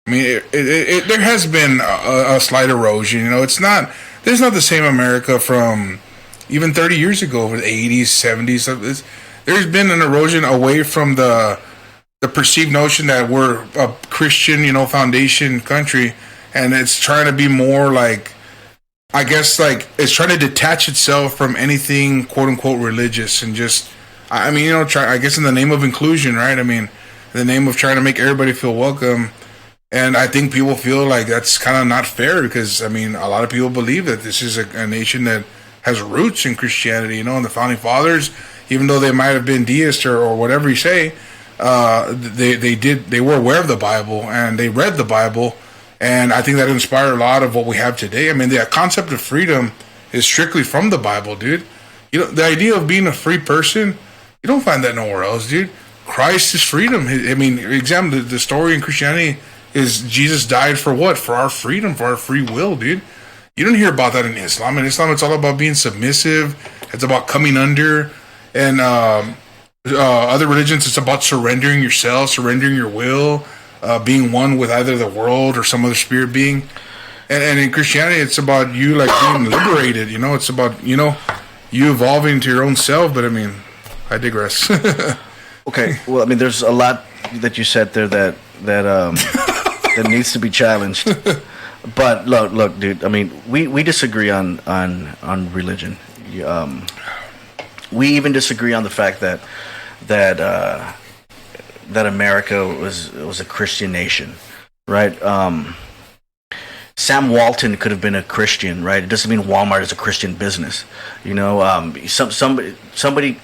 has been a slight erosion, There's not the same America from even 30 years ago, the 80s, 70s. There's been an erosion away from the perceived notion that we're a Christian, foundation country. And it's trying to be more it's trying to detach itself from anything quote unquote religious and just, I guess in the name of inclusion, right? In the name of trying to make everybody feel welcome. And I think people feel like that's kind of not fair because, a lot of people believe that this is a nation that has roots in Christianity, and the founding fathers, even though they might have been deists or whatever you say, they were aware of the Bible and they read the Bible. And I think that inspired a lot of what we have today. The concept of freedom is strictly from the Bible, dude. The idea of being a free person, you don't find that nowhere else, dude. Christ is freedom. Examine the story in Christianity is Jesus died for what? For our freedom, for our free will, dude. You don't hear about that in Islam. In Islam, it's all about being submissive. It's about coming under. And other religions, it's about surrendering yourself, surrendering your will. Being one with either the world or some other spirit being, and in Christianity, it's about you being liberated. It's about you evolving to your own self. But I digress. Okay, well, there's a lot that you said there that that needs to be challenged. But look, dude. We disagree on religion. We even disagree on the fact that America was a Christian nation, right? Sam Walton could have been a Christian, right? It doesn't mean Walmart is a Christian business, somebody,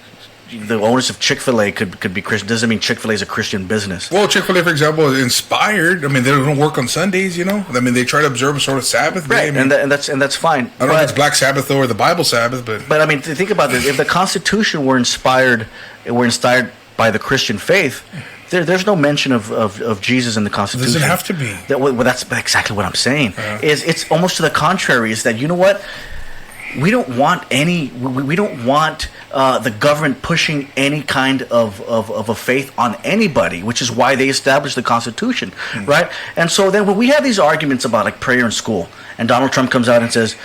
the owners of Chick-fil-A could be Christian. Doesn't mean Chick-fil-A is a Christian business. Well, Chick-fil-A, for example, is inspired. They don't work on Sundays, they try to observe a sort of Sabbath day. Right, and that's fine. I don't know if it's Black Sabbath or the Bible Sabbath, but think about this: if the Constitution were inspired by the Christian faith, there's no mention of Jesus in the Constitution. Doesn't have to be. Well, that's exactly what I'm saying. It's almost to the contrary. Is that we don't want the government pushing any kind of a faith on anybody, which is why they established the Constitution, right? And so then when we have these arguments about like prayer in school, and Donald Trump comes out and says,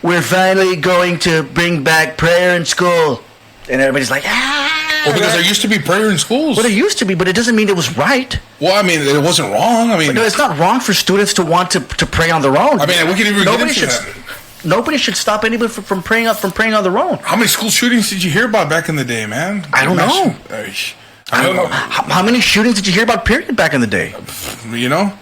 we're finally going to bring back prayer in school, and everybody's like, well, because there used to be prayer in schools. Well, there used to be, but it doesn't mean it was right. Well, I mean, it wasn't wrong. I mean, no, it's not wrong for students to want to pray on their own. I mean, we can even get into that. Nobody should stop anybody from praying on their own. How many school shootings did you hear about back in the day, man? I don't know. I don't know. How many shootings did you hear about, period, back in the day? You know?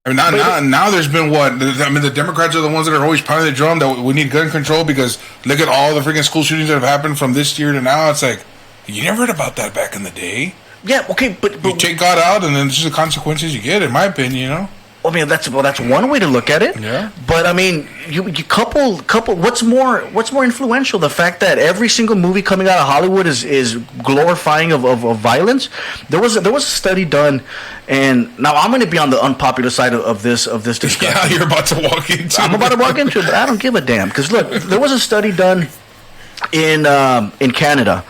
I mean, now there's been what? I mean, the Democrats are the ones that are always pounding the drum that we need gun control because look at all the freaking school shootings that have happened from this year to now. It's like, you never heard about that back in the day. Yeah, okay, but you take God out, and then this is the consequences you get, in my opinion, you know? I mean, that's one way to look at it. Yeah. But I mean, you couple. What's more influential? The fact that every single movie coming out of Hollywood is glorifying of violence. There was a study done, and now I'm going to be on the unpopular side of this discussion. Yeah, you're about to walk into. I'm about to walk into it, but I don't give a damn because look, there was a study done in Canada.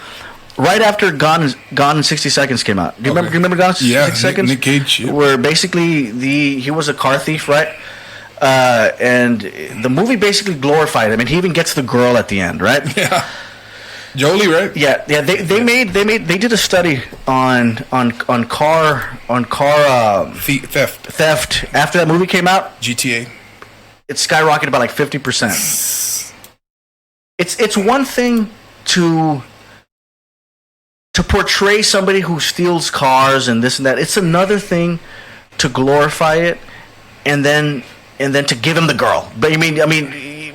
Right after Gone in 60 Seconds came out. Do you remember Gone in 60 Seconds? Nick Cage. Yeah. Where basically he was a car thief, right? And the movie basically glorified him, and he even gets the girl at the end, right? Yeah. Jolie, right? Yeah. They did a study on car theft after that movie came out. GTA. It skyrocketed by like 50%. It's one thing to portray somebody who steals cars and this and that. It's another thing to glorify it and then to give him the girl. But I mean,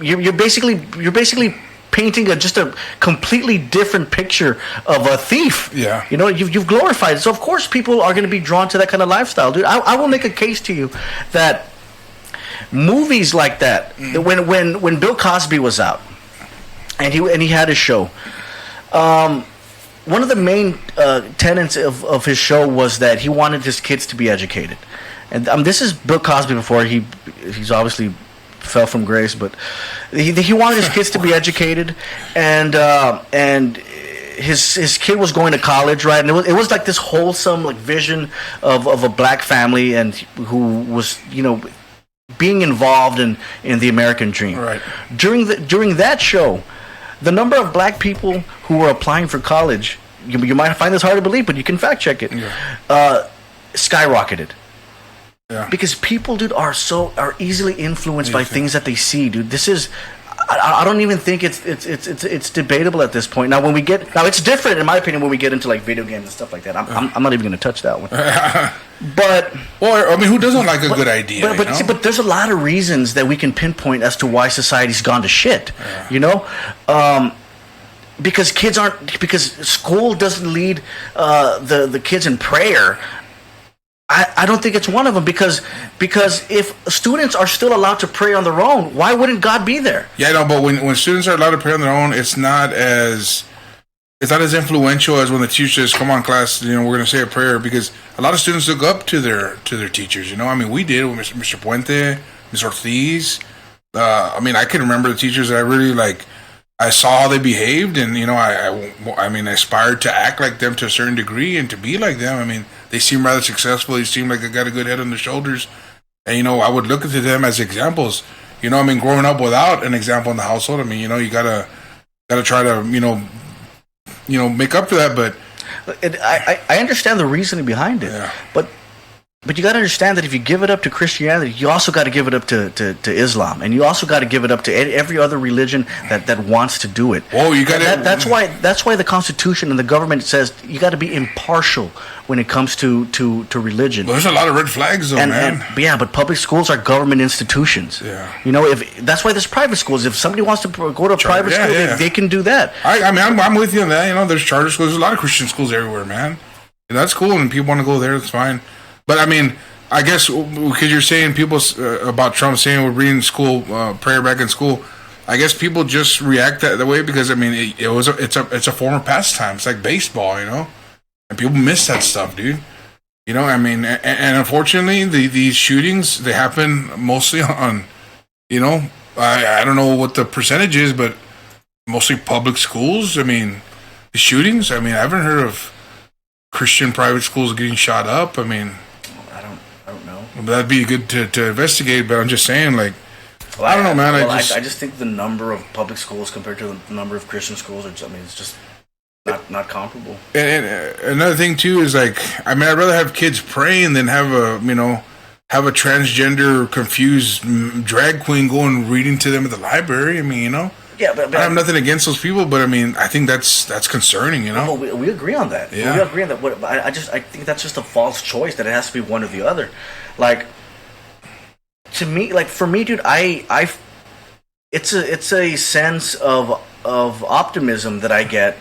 you're basically painting just a completely different picture of a thief. Yeah. You know, you've glorified it. So of course people are going to be drawn to that kind of lifestyle, dude. I will make a case to you that movies like that, when Bill Cosby was out and he had his show, one of the main tenets of his show was that he wanted his kids to be educated. And this is Bill Cosby before he's obviously fell from grace, but he wanted his kids to be educated, and his kid was going to college, right? And it was like this wholesome like vision of a black family and who was, you know, being involved in the American dream. Right. During that show, the number of black people who were applying for college, you might find this hard to believe, but you can fact check it, skyrocketed. Yeah. Because people, dude, are easily influenced by things that they see, dude. This is, I don't even think it's debatable at this point. Now, it's different in my opinion when we get into like video games and stuff like that. I'm not even going to touch that one. But I mean, who doesn't like a good idea? But there's a lot of reasons that we can pinpoint as to why society's gone to shit. Yeah. You know, because school doesn't lead the kids in prayer. I don't think it's one of them because if students are still allowed to pray on their own, why wouldn't God be there? Yeah, no, but when students are allowed to pray on their own, it's not as influential as when the teacher says, "Come on, class, you know, we're going to say a prayer." Because a lot of students look up to their teachers. You know, I mean, we did with Mr. Puente, Ms. Ortiz. I mean, I can remember the teachers that I really like. I saw how they behaved, and you know, I mean, I aspired to act like them to a certain degree and to be like them. I mean, they seem rather successful. They seem like they got a good head on their shoulders, and you know, I would look to them as examples. You know, I mean, growing up without an example in the household, I mean, you know, you gotta try to you know make up for that. But I understand the reasoning behind it, yeah. But you got to understand that if you give it up to Christianity, you also got to give it up to Islam, and you also got to give it up to every other religion that wants to do it. Oh, you got to. That's why the Constitution and the government says you got to be impartial when it comes to religion. Well, there's a lot of red flags, though, man. But public schools are government institutions. Yeah. You know, that's why there's private schools. If somebody wants to go to a private school, they can do that. I mean, I'm with you on that. You know, there's charter schools. There's a lot of Christian schools everywhere, man. And that's cool, and people want to go there. That's fine. But I mean, I guess because you're saying people about Trump saying we're reading school prayer back in school, I guess people just react that way because I mean it's a form of pastime. It's like baseball, you know, and people miss that stuff, dude. You know, I mean, and unfortunately, these shootings they happen mostly on, you know, I don't know what the percentage is, but mostly public schools. I mean, the shootings. I mean, I haven't heard of Christian private schools getting shot up. I mean, I don't know. That'd be good to investigate. But I'm just saying, like, Well, I don't know, man. I just think the number of public schools compared to the number of Christian schools it's just not comparable. And another thing too is like, I mean, I'd rather have kids praying than have a transgender confused drag queen going reading to them at the library. I mean, Yeah, but I have nothing against those people, but I mean, I think that's concerning. Well, we agree on that. Yeah. We agree on that. I think that's just a false choice that it has to be one or the other. Like, to me, like for me, dude, it's a sense of optimism that I get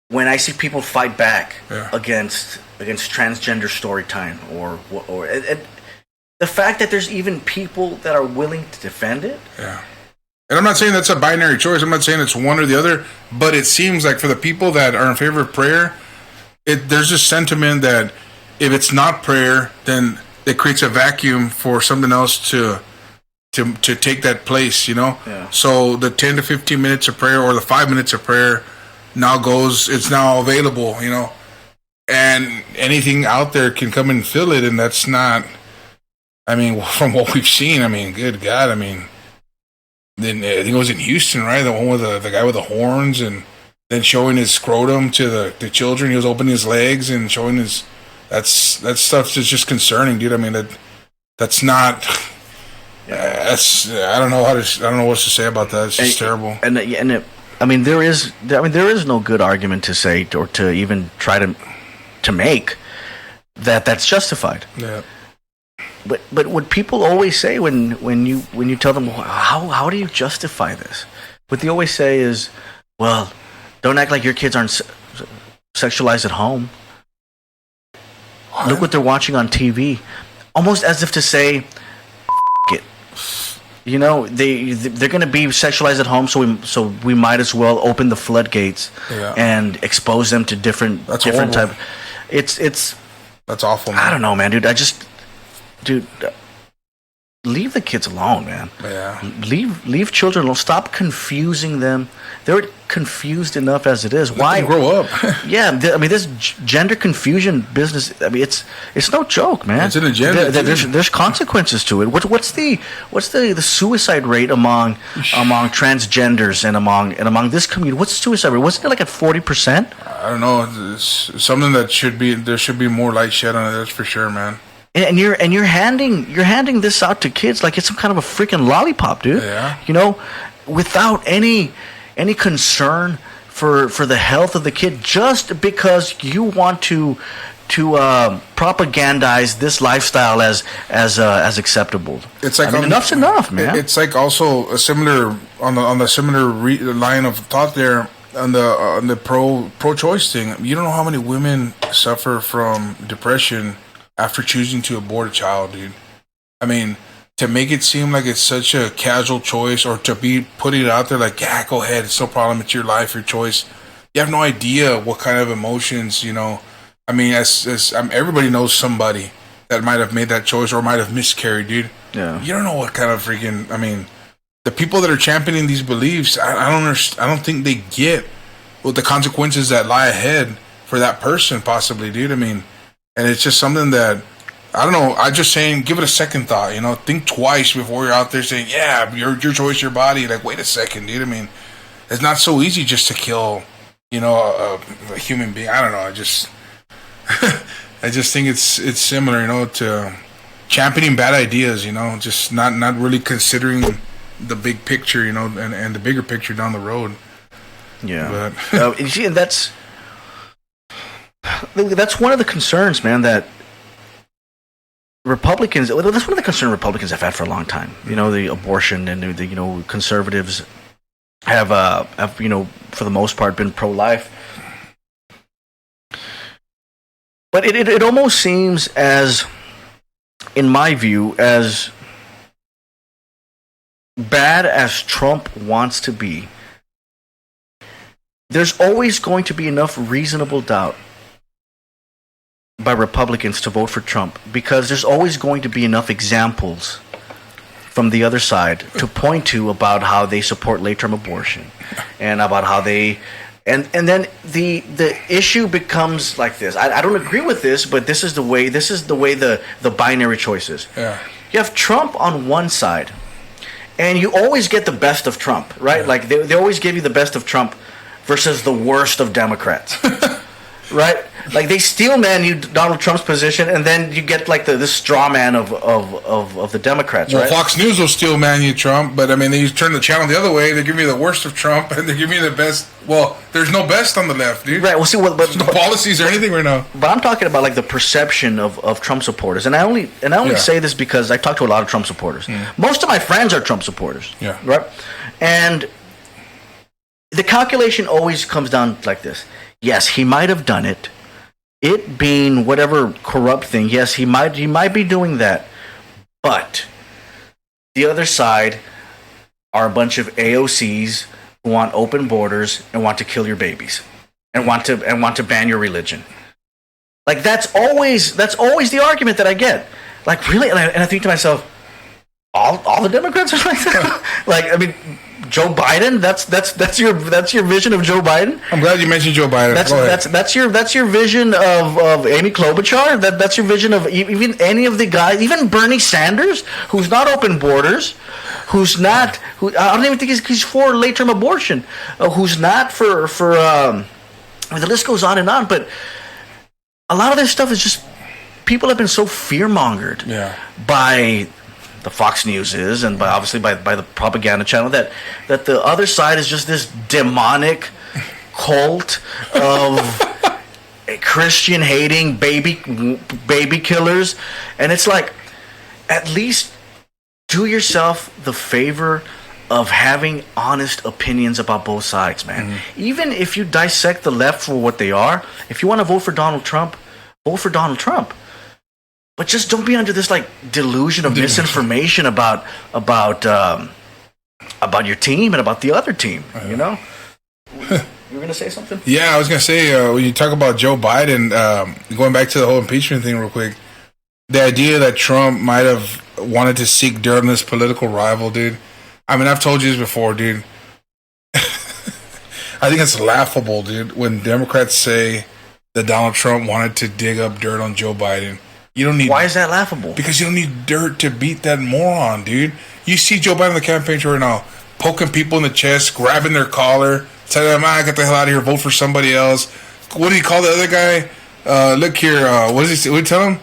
when I see people fight back against transgender story time or the fact that there's even people that are willing to defend it. Yeah. And I'm not saying that's a binary choice. I'm not saying it's one or the other, but it seems like for the people that are in favor of prayer, there's this sentiment that if it's not prayer, then it creates a vacuum for something else to take that place, Yeah. So the 10 to 15 minutes of prayer or the 5 minutes of prayer it's now available, and anything out there can come and fill it, and that's not, I mean, from what we've seen, I mean, good God, I mean, then I think it was in Houston, right? The one with the guy with the horns, and then showing his scrotum to the children. He was opening his legs and showing his. That stuff is just concerning, dude. I mean that's not. I don't know what to say about that. It's just terrible. There is no good argument to say or to even try to make that's justified. Yeah. But what people always say when you tell them how do you justify this? What they always say is, well, don't act like your kids aren't sexualized at home. What? Look what they're watching on TV, almost as if to say, it. They're going to be sexualized at home, so we might as well open the floodgates and expose them to different type. It's that's awful, man. I don't know, man, dude. Dude, leave the kids alone, man. Yeah. Leave children alone. Stop confusing them. They're confused enough as it is. Why grow up? Yeah, this gender confusion business. I mean, it's no joke, man. It's an agenda. There's consequences to it. What's the suicide rate among transgenders and among this community? What's the suicide rate? Wasn't it like at 40%? I don't know. It's something that there should be more light shed on it. That's for sure, man. And you're handing this out to kids like it's some kind of a freaking lollipop, dude. Yeah. Without any concern for the health of the kid, just because you want to propagandize this lifestyle as acceptable. It's like enough's enough, man. It's like also a similar on the similar line of thought there on the pro-choice thing. You don't know how many women suffer from depression after choosing to abort a child, dude. I mean, to make it seem like it's such a casual choice, or to be putting it out there like, yeah, go ahead, it's no problem, it's your life, your choice. You have no idea what kind of emotions, I mean, as everybody knows somebody that might have made that choice or might have miscarried, dude. Yeah. You don't know what kind of freaking, I mean, the people that are championing these beliefs, I don't think they get what the consequences that lie ahead for that person, possibly, dude. I mean, and it's just something that, I don't know, I'm just saying, give it a second thought, think twice before you're out there saying, yeah, your choice, your body. Like, wait a second, dude. I mean, it's not so easy just to kill, a human being. I don't know. I just think it's similar, to championing bad ideas, just not really considering the big picture, and the bigger picture down the road. Yeah. But you see, that's one of the concerns, man, that Republicans, that's one of the concerns Republicans have had for a long time. The abortion, and the conservatives have for the most part been pro-life. But it almost seems as, in my view, as bad as Trump wants to be, there's always going to be enough reasonable doubt by Republicans to vote for Trump, because there's always going to be enough examples from the other side to point to about how they support late-term abortion, and about how they, and then the issue becomes like this. I don't agree with this, but this is the way the binary choice is. Yeah. You have Trump on one side, and you always get the best of Trump, right? Yeah. Like they always give you the best of Trump versus the worst of Democrats. Right? Like they steel man you Donald Trump's position, and then you get like the straw man of the Democrats, Well, right? Fox News will still man you Trump, but I mean, they turn the channel the other way. They give me the worst of Trump, and they give me the best. Well, there's no best on the left, dude. Right. Well, see, but There's no policies or anything right now. But I'm talking about like the perception of Trump supporters, and I only Yeah. say this because I talk to a lot of Trump supporters. Most of my friends are Trump supporters. Yeah. Right. And the calculation always comes down like this: yes, he might have done it. It being whatever corrupt thing, yes, he might be doing that, but the other side are a bunch of AOCs who want open borders and want to kill your babies and want to ban your religion. Like that's always the argument that I get. Like really, and I think to myself, all the Democrats are like that. Like I mean, Joe Biden. That's your vision of Joe Biden. I'm glad you mentioned Joe Biden. That's your vision of Amy Klobuchar. That's your vision of even any of the guys, even Bernie Sanders, who's not open borders, who's not. Who I don't even think he's for late term abortion. Who's not for. The list goes on and on, but a lot of this stuff is just people have been so fear mongered by the Fox News is, and obviously by the propaganda channel that the other side is just this demonic cult of Christian hating baby killers, and it's like at least do yourself the favor of having honest opinions about both sides, man. Even if you dissect the left for what they are, if you want to vote for Donald Trump, vote for Donald Trump. But just don't be under this like delusion of misinformation about your team and about the other team. You know, you were gonna say something? Yeah, I was gonna say when you talk about Joe Biden, going back to the whole impeachment thing real quick, the idea that Trump might have wanted to seek dirt on this political rival, dude. I mean, I've told you this before, dude. I think it's laughable, dude, when Democrats say that Donald Trump wanted to dig up dirt on Joe Biden. You don't need. Why is that laughable? Because you don't need dirt to beat that moron, dude. You see Joe Biden on the campaign trail right now, poking people in the chest, grabbing their collar, telling them, "Get the hell out of here, vote for somebody else." What do you call the other guy? Look here, what does he say? What do you tell him?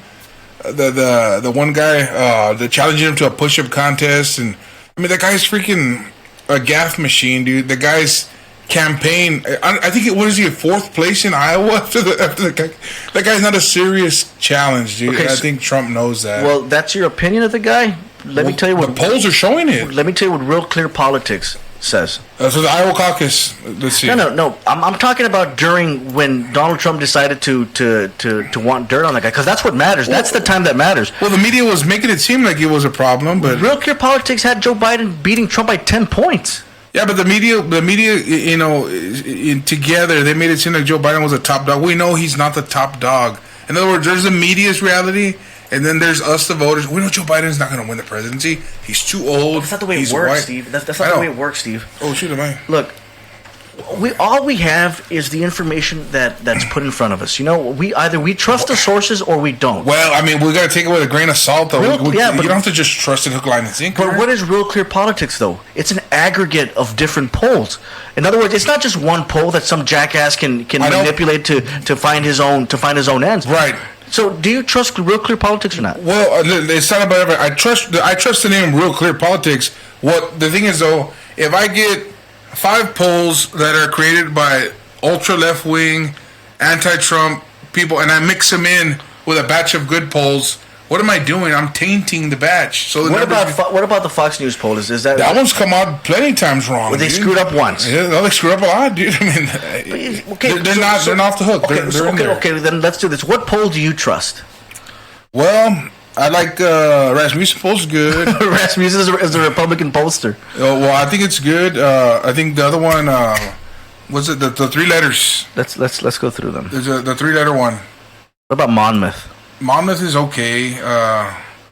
The one guy that challenging him to a push-up contest, and I mean that guy's freaking a gaff machine, dude. The guy's campaign, I think what is he, 4th place in Iowa after the guy? That guy's not a serious challenge, dude. Okay, I think Trump knows that. Well, that's your opinion of the guy. Let me tell you what the polls are showing it. Let me tell you what Real Clear Politics says. So the Iowa caucus. Let's see. No. I'm talking about during when Donald Trump decided to want dirt on that guy, because that's what matters. That's the time that matters. Well, the media was making it seem like it was a problem, but Real Clear Politics had Joe Biden beating Trump by 10 points. Yeah, but the media, you know, together they made it seem like Joe Biden was a top dog. We know he's not the top dog. In other words, there's the media's reality, and then there's us, the voters. We know Joe Biden is not going to win the presidency. He's too old. That's not the way it works, Steve. That's not the way it works, Steve. Oh, shoot, am I? Look, all we have is the information that's put in front of us. You know, we trust the sources or we don't. Well, I mean, we got to take it with a grain of salt, though. But you don't have to just trust it hook, line, and sinker. But what is Real Clear Politics, though? It's an aggregate of different polls. In other words, it's not just one poll that some jackass can manipulate to find his own ends. Right. So, do you trust Real Clear Politics or not? Well, it's not about everything. I trust the name Real Clear Politics. What the thing is, though, if I get 5 polls that are created by ultra left wing, anti-Trump people, and I mix them in with a batch of good polls, what am I doing? I'm tainting the batch. So what about the Fox News poll? Is that one's come out plenty of times wrong? Well, they screwed up once. Yeah, they screwed up a lot, dude. I mean, they're not off the hook. Okay, then let's do this. What poll do you trust? Well, I like Rasmussen poll's good. Rasmussen is a Republican pollster. Oh, well, I think it's good. I think the other one was it the 3 letters. Let's go through them. There's the 3-letter one. What about Monmouth? Monmouth is okay.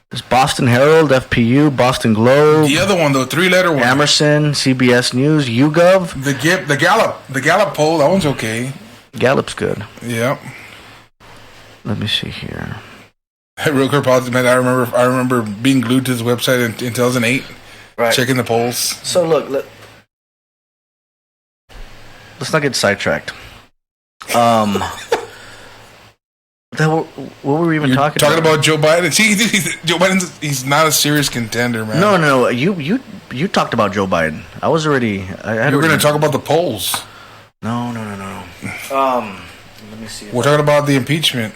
There's Boston Herald, FPU, Boston Globe. The other one, the 3-letter one. Emerson, CBS News, YouGov. The Gallup poll, that one's okay. Gallup's good. Yep. Let me see here. Real quick, man, I remember being glued to this website in 2008, right, checking the polls. So look, let's not get sidetracked. What were we even talking about? Talking about Joe Biden. See, Joe Biden, he's not a serious contender, man. No. You talked about Joe Biden. I was already. You were going to talk about the polls. No. Let me see. We're talking about the impeachment.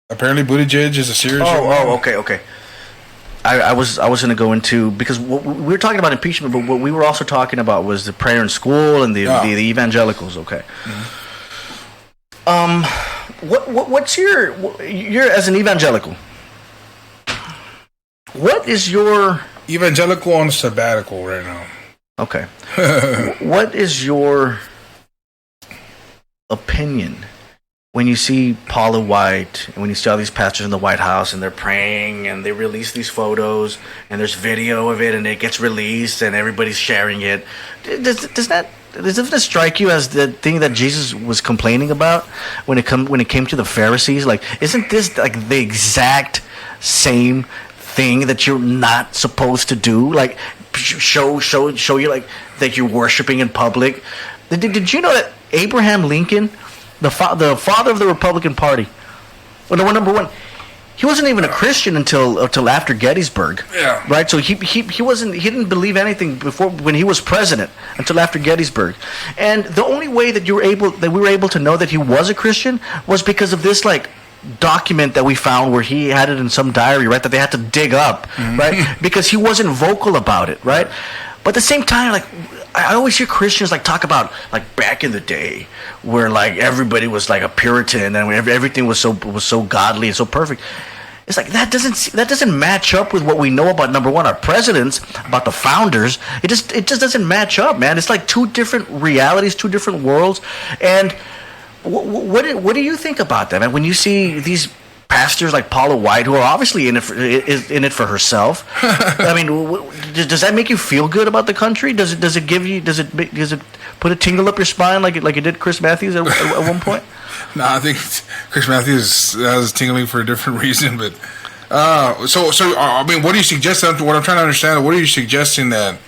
Apparently, Buttigieg is a serious. Okay. I was going to go into, because we were talking about impeachment, but what we were also talking about was the prayer in school and the evangelicals. Okay. Mm-hmm. What's you're as an evangelical? What is your evangelical on sabbatical right now? Okay. What is your opinion when you see Paula White and when you see all these pastors in the White House and they're praying and they release these photos and there's video of it and it gets released and everybody's sharing it? Doesn't it strike you as the thing that Jesus was complaining about when it came to the Pharisees? Like, isn't this like the exact same thing that you're not supposed to do? Like, show you like that you're worshiping in public. Did you know that Abraham Lincoln, the father of the Republican Party, well, number one, he wasn't even a Christian until after Gettysburg. Yeah. Right. So he didn't believe anything before when he was president until after Gettysburg, and the only way that we were able to know that he was a Christian was because of this like document that we found where he had it in some diary, right, that they had to dig up, right, because he wasn't vocal about it, right. But at the same time, like, I always hear Christians like talk about like back in the day where like everybody was like a Puritan and everything was so godly and so perfect. It's like that doesn't match up with what we know about, number one, our presidents, about the founders. It just doesn't match up, man. It's like two different realities, two different worlds. And what do you think about that, man? When you see these pastors like Paula White, who are obviously in it for herself. I mean, does that make you feel good about the country? Does it put a tingle up your spine like it did Chris Matthews at one point? No, I think Chris Matthews has tingling for a different reason. But so I mean, what are you suggesting? What I'm trying to understand, what are you suggesting that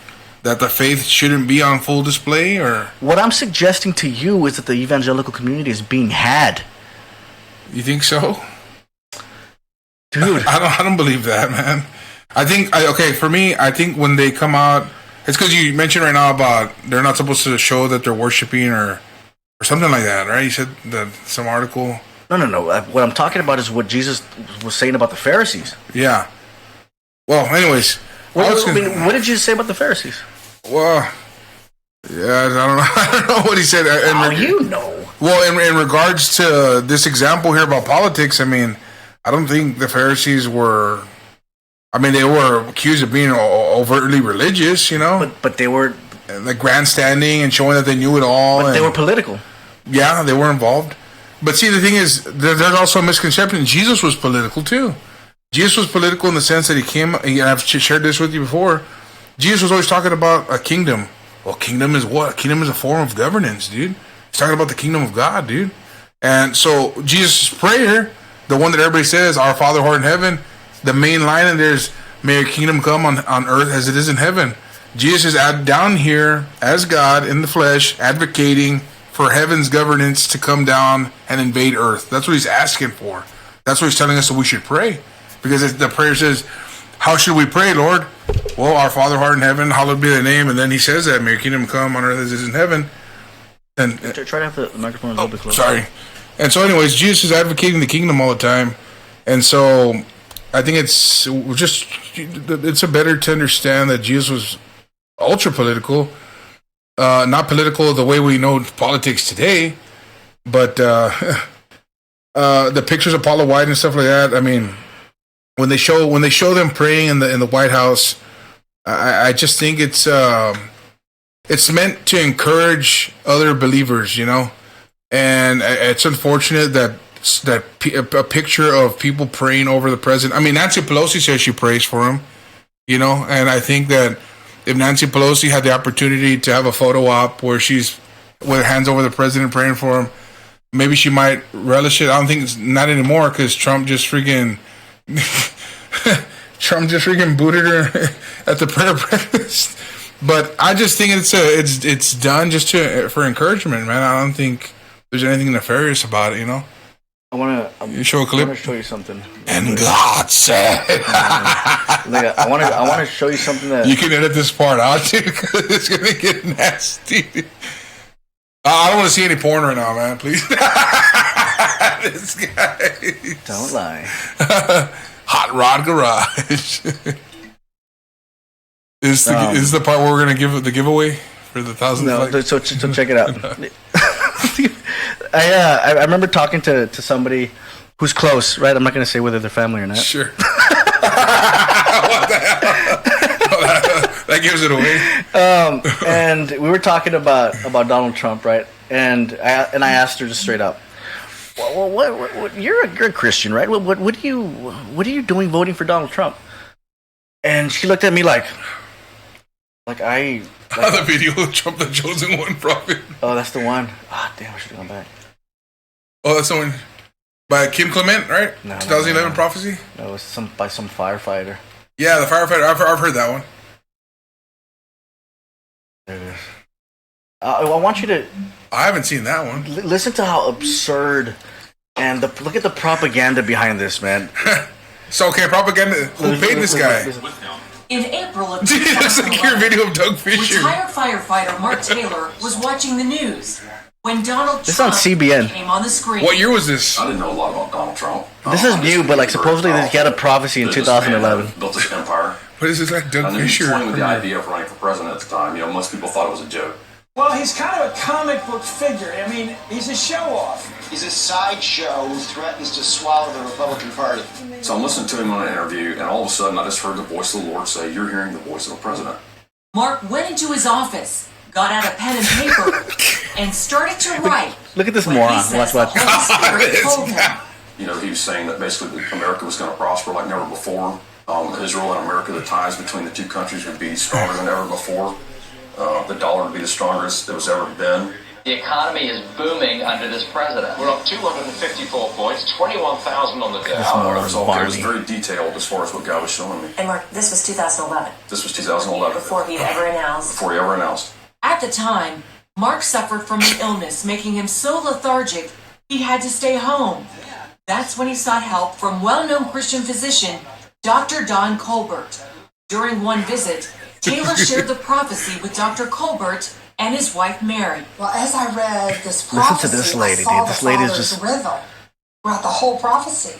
the faith shouldn't be on full display, or what I'm suggesting to you is that the evangelical community is being had. You think so? Dude, I don't believe that, man. I think for me, I think when they come out, it's because you mentioned right now about they're not supposed to show that they're worshiping or something like that, right? You said that some article. No. What I'm talking about is what Jesus was saying about the Pharisees. Yeah. Well, anyways, what did Jesus say about the Pharisees? Well, yeah, I don't know what he said. You know. Well, in regards to this example here about politics, I mean, I don't think the Pharisees were. I mean, they were accused of being overtly religious, you know. But they were like grandstanding and showing that they knew it all. But they were political. Yeah, they were involved. But see, the thing is, there's also a misconception. Jesus was political too. Jesus was political in the sense that he came. And I've shared this with you before. Jesus was always talking about a kingdom. Well, kingdom is what? Kingdom is a form of governance, dude. He's talking about the kingdom of God, dude. And so Jesus' prayer, the one that everybody says, "Our Father who art in heaven," the main line in there is, "May your kingdom come on earth as it is in heaven." Jesus is down here as God in the flesh, advocating for heaven's governance to come down and invade earth. That's what he's asking for. That's what he's telling us that we should pray. Because the prayer says, how should we pray, Lord? Well, our Father who art in heaven, hallowed be thy name. And then he says that, may your kingdom come on earth as it is in heaven. And try to have the microphone a little bit closer. Sorry. And so anyways, Jesus is advocating the kingdom all the time. And so I think it's a better to understand that Jesus was ultra political, not political the way we know politics today, but the pictures of Paula White and stuff like that. I mean, when they show them praying in the White House, I just think it's meant to encourage other believers, you know. And it's unfortunate that a picture of people praying over the president. I mean, Nancy Pelosi says she prays for him, you know, and I think that if Nancy Pelosi had the opportunity to have a photo op where she's with hands over the president praying for him, maybe she might relish it. I don't think it's not anymore because Trump just freaking booted her at the prayer breakfast. But I just think it's done just for encouragement, man. I don't think there's anything nefarious about it, you know. You show a clip. I want to show you something. And God said, I want to show you something that you can edit this part out too because it's gonna get nasty. I don't want to see any porn right now, man. Please. This guy. Don't lie. Hot Rod Garage. Is the part where we're gonna give the giveaway for the thousand? No, so check it out. I remember talking to somebody who's close, right? I'm not gonna say whether they're family or not. Sure. What the hell? That gives it away. And we were talking about Donald Trump, right? And I asked her just straight up, well, what you're a Christian, right? What are you doing voting for Donald Trump? And she looked at me like the video of Trump, the chosen one prophet. Oh, that's the one. Ah, damn, I should have gone back. Oh, that's the one by Kim Clement, right? No, 2011 no. prophecy. No, it was by some firefighter. Yeah, the firefighter. I've heard that one. There it is. I want you to. I haven't seen that one. Listen to how absurd and look at the propaganda behind this, man. So okay, propaganda. Who paid this guy? In April of That's like your video of Doug Fisher. retired firefighter Mark Taylor was watching the news when Donald This is on Trump CBN. came on the screen. What year was this? I didn't know a lot about Donald Trump. This is new, but like supposedly he had a prophecy in 2011. Built this empire. What is this like Doug And then he Fisher? toying with the idea of running for president at the time. You know, most people thought it was a joke. Well, he's kind of a comic book figure. I mean, he's a show-off. He's a sideshow who threatens to swallow the Republican Party. So I'm listening to him on an interview, and all of a sudden I just heard the voice of the Lord say, "You're hearing the voice of the president." Mark went into his office, got out a pen and paper, and started to write. Look at this what he moron. says Watch. the Holy Spirit told him. You know, he was saying that basically America was going to prosper like never before. Israel and America, the ties between the two countries would be stronger than ever before. The dollar would be the strongest it was ever been. The economy is booming under this president. We're up 254 points, 21,000 on the This Dow. moron It was Barney. very detailed as far as what God was showing me. And Mark, this was 2011, This was 2011, before he'd ever announced. before he ever announced. At the time, Mark suffered from an illness, making him so lethargic he had to stay home. That's when he sought help from well-known Christian physician, Dr. Don Colbert. During one visit, Taylor shared the prophecy with Dr. Colbert and his wife Mary. Well, as I read this Listen prophecy, to this lady, I saw dude. This lady is the Father's just- rhythm throughout the whole prophecy,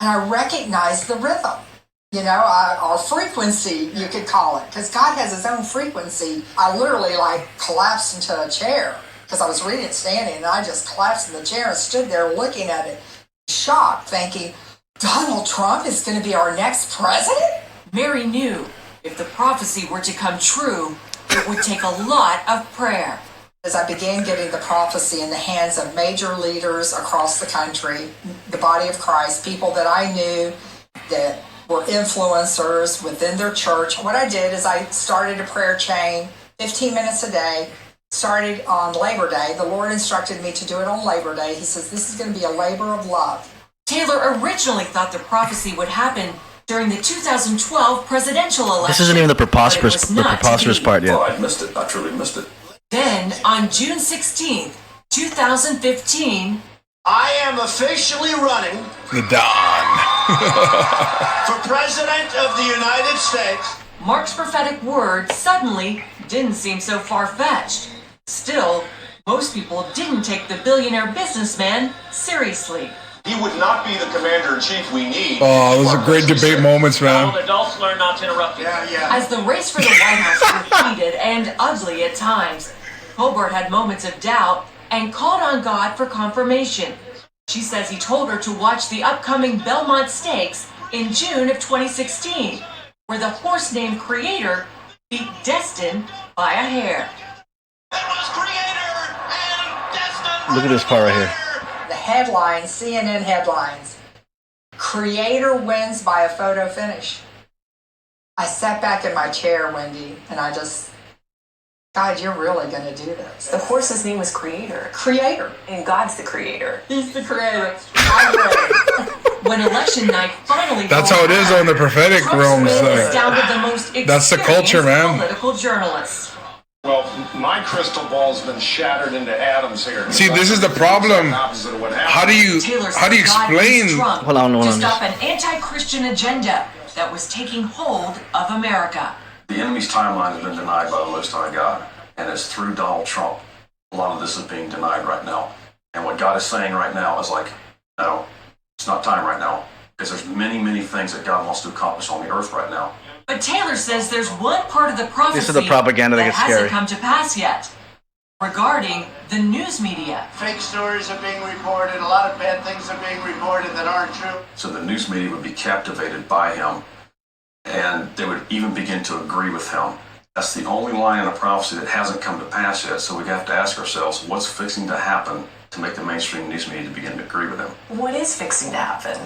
and I recognized the rhythm. You know, or frequency, you could call it, because God has His own frequency. I literally collapsed into a chair because I was reading it standing, and I just collapsed in the chair and stood there looking at it, shocked, thinking, Donald Trump is going to be our next president? Mary knew if the prophecy were to come true, it would take a lot of prayer. As I began getting the prophecy in the hands of major leaders across the country, the body of Christ, people that I knew that were influencers within their church, what I did is I started a prayer chain, 15 minutes a day, started on Labor Day. The Lord instructed me to do it on Labor Day. He says, this is going to be a labor of love. Taylor originally thought the prophecy would happen during the 2012 presidential election. This isn't even the but it preposterous was not to be. part yet. Oh, I missed it. I truly missed it. Then, on June 16th, 2015, I am officially running The Don. for President of the United States. Mark's prophetic word suddenly didn't seem so far-fetched. Still, most people didn't take the billionaire businessman seriously. He would not be the commander-in-chief we need. Oh, those are great debate moments, man. Adults learn not to interrupt you. Yeah. As the race for the White House grew heated and ugly at times, Colbert had moments of doubt and called on God for confirmation. She says he told her to watch the upcoming Belmont Stakes in June of 2016, where the horse named Creator beat Destin by a hair. That was Creator and Destin. Look at this part right here. The headlines, CNN headlines. Creator wins by a photo finish. I sat back in my chair, Wendy, and I just, God, you're really going to do this. The horse's name was Creator. Creator. And God's the creator. He's the creator. I'm ready. When election night finally That's how it is on the prophetic Trump's realms. win Like, astounded the most that's the culture, man. Political journalists. Well, my crystal ball's been shattered into atoms here. see, this is the problem. How do you Taylor said how do you God used explain? Trump Hold on, to stop an anti-Christian agenda that was taking hold of America. The enemy's timeline has been denied by the Most High God, and it's through Donald Trump. A lot of this is being denied right now. And what God is saying right now is like, no, it's not time right now. Because there's many, many things that God wants to accomplish on the earth right now. But Taylor says there's one part of the prophecy This is the propaganda that gets hasn't scary. come to pass yet, regarding the news media. Fake stories are being reported. A lot of bad things are being reported that aren't true. So the news media would be captivated by him, and they would even begin to agree with him. That's the only line in a prophecy that hasn't come to pass yet. So we have to ask ourselves, what's fixing to happen to make the mainstream news media to begin to agree with him? What is fixing to happen?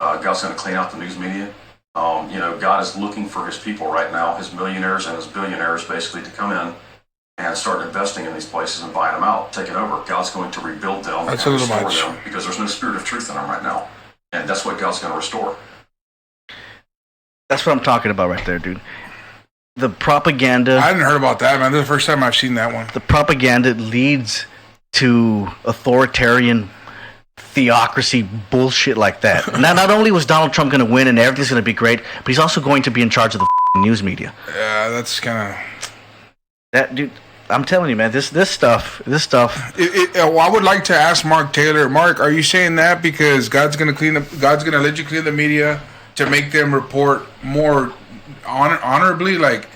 God's going to clean out the news media. God is looking for his people right now, his millionaires and his billionaires, basically, to come in and start investing in these places and buying them out, taking over. God's going to rebuild them That's and a little restore much. them because there's no spirit of truth in them right now. And that's what God's going to restore. That's what I'm talking about right there, dude. The propaganda. I hadn't heard about that, man. This is the first time I've seen that one. The propaganda leads to authoritarian theocracy bullshit like that. Now, not only was Donald Trump going to win and everything's going to be great, but he's also going to be in charge of the news media. Yeah, that's kind of. That dude, I'm telling you, man, this stuff. Well, I would like to ask Mark Taylor. Mark, are you saying that because God's going to let you clean the media to make them report more honorably, like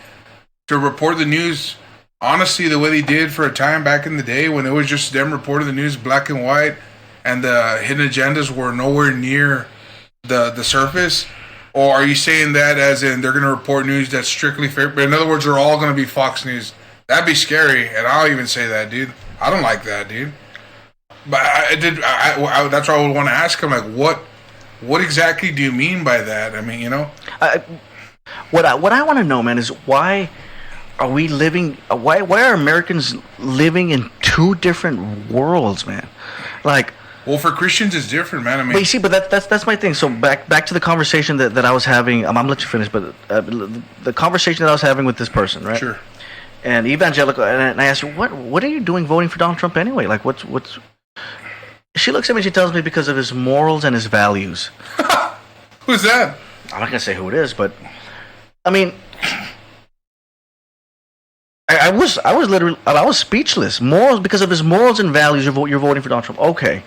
to report the news honestly the way they did for a time back in the day when it was just them reporting the news black and white and the hidden agendas were nowhere near the surface? Or are you saying that as in they're going to report news that's strictly fair? But in other words, they're all going to be Fox News. That'd be scary, and I'll even say that, dude. I don't like that, dude. But that's why I would want to ask him, like, what exactly do you mean by that? I mean, What I want to know, man, is why are we living? Why are Americans living in two different worlds, man? Like, well, for Christians, it's different, man. I mean, but you see, but that's my thing. So back to the conversation that I was having. I'm gonna let you finish, but the conversation that I was having with this person, right? Sure. And evangelical, and I asked her, what are you doing voting for Donald Trump anyway? Like, what's? She looks at me and she tells me because of his morals and his values. Who's that? I'm not gonna say who it is, but I mean, I was speechless. Morals, because of his morals and values, you're voting for Donald Trump. Okay,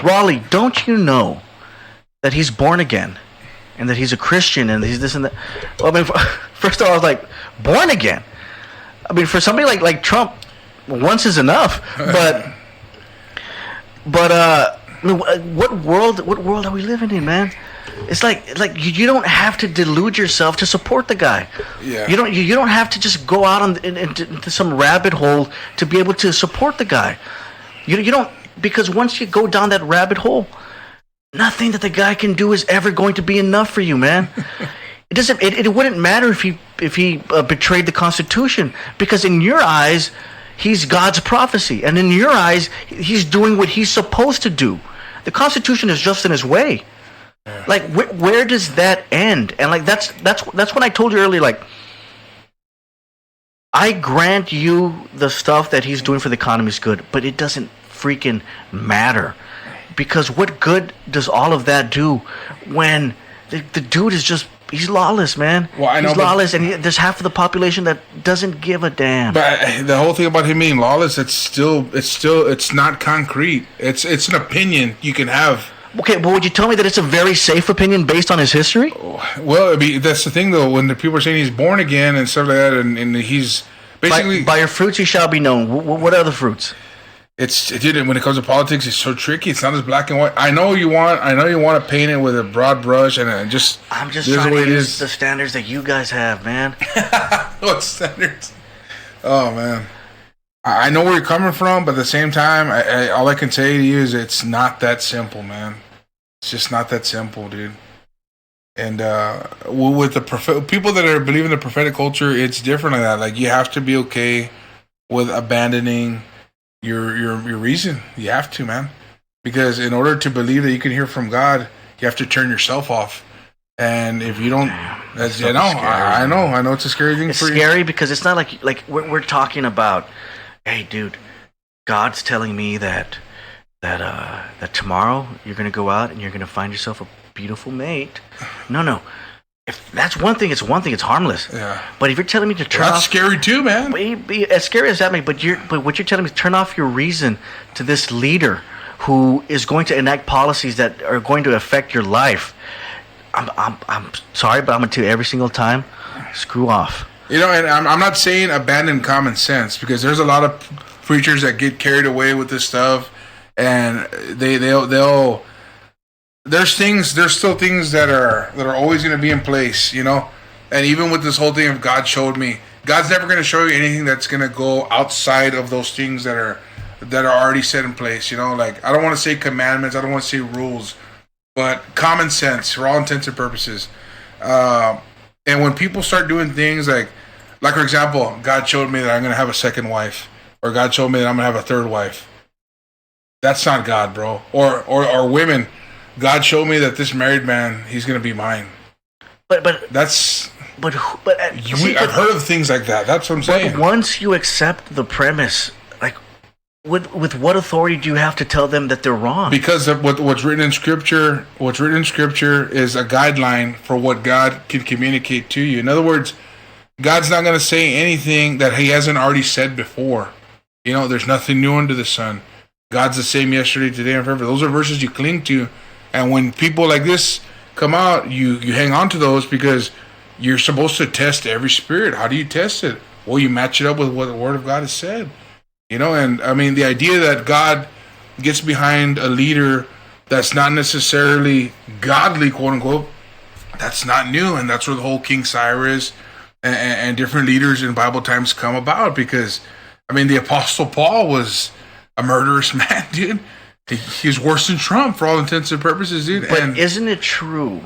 Raleigh, don't you know that he's born again, and that he's a Christian, and he's this and that? Well, I mean, first of all, I was like, born again. I mean, for somebody like Trump, once is enough. But I mean, what world are we living in, man? It's like you don't have to delude yourself to support the guy. Yeah. You don't have to just go out into some rabbit hole to be able to support the guy. You don't, because once you go down that rabbit hole, nothing that the guy can do is ever going to be enough for you, man. It doesn't. It wouldn't matter if he betrayed the Constitution, because in your eyes, he's God's prophecy, and in your eyes, he's doing what he's supposed to do. The Constitution is just in his way. Like, where does that end? And like that's what I told you earlier. Like, I grant you the stuff that he's doing for the economy is good, but it doesn't freaking matter, because what good does all of that do when the dude is just. He's lawless, man. Well, I know, he's lawless, and there's half of the population that doesn't give a damn. But the whole thing about him being lawless, it's not concrete. It's an opinion you can have. Okay, but would you tell me that it's a very safe opinion based on his history? Well, that's the thing, though. When the people are saying he's born again and stuff like that, and he's basically by your fruits you shall be known. What are the fruits? Dude, when it comes to politics, it's so tricky. It's not as black and white. I know you want to paint it with a broad brush and I'm just trying to use the standards that you guys have, man. What standards? Oh man. I know where you're coming from, but at the same time, all I can say to you is it's not that simple, man. It's just not that simple, dude. And with the people that are believing the prophetic culture, it's different like that. Like, you have to be okay with abandoning your reason. You have to, man. Because in order to believe that you can hear from God, you have to turn yourself off. And if you don't, I know it's a scary thing. It's scary because it's not like we're talking about, hey, dude, God's telling me that tomorrow you're gonna go out and you're gonna find yourself a beautiful mate. No. If that's one thing, it's one thing. It's harmless. Yeah. But if you're telling me to turn that's off, scary too, man. As scary as that may, but what you're telling me is turn off your reason to this leader who is going to enact policies that are going to affect your life. I'm sorry, but I'm gonna tell you every single time, screw off. You know, and I'm not saying abandon common sense, because there's a lot of preachers that get carried away with this stuff, and they'll there's still things that are always going to be in place, you know. And even with this whole thing of God showed me, God's never going to show you anything that's going to go outside of those things that are already set in place, you know. Like, I don't want to say commandments, I don't want to say rules, but common sense for all intents and purposes. And when people start doing things like for example, God showed me that I'm going to have a second wife, or God showed me that I'm going to have a third wife. That's not God, bro. Or women, God showed me that this married man, he's going to be mine. I've heard of things like that. That's what I'm saying. But once you accept the premise, like, with what authority do you have to tell them that they're wrong? Because of what's written in Scripture. What's written in Scripture is a guideline for what God can communicate to you. In other words, God's not going to say anything that He hasn't already said before. You know, there's nothing new under the sun. God's the same yesterday, today, and forever. Those are verses you cling to, and when people like this come out, you hang on to those, because you're supposed to test every spirit. How do you test it? Well, you match it up with what the Word of God has said. You know, and I mean, the idea that God gets behind a leader that's not necessarily godly, quote unquote, that's not new. And that's where the whole King Cyrus and different leaders in Bible times come about. Because, I mean, the Apostle Paul was a murderous man, dude. He was worse than Trump for all intents and purposes, dude. But isn't it true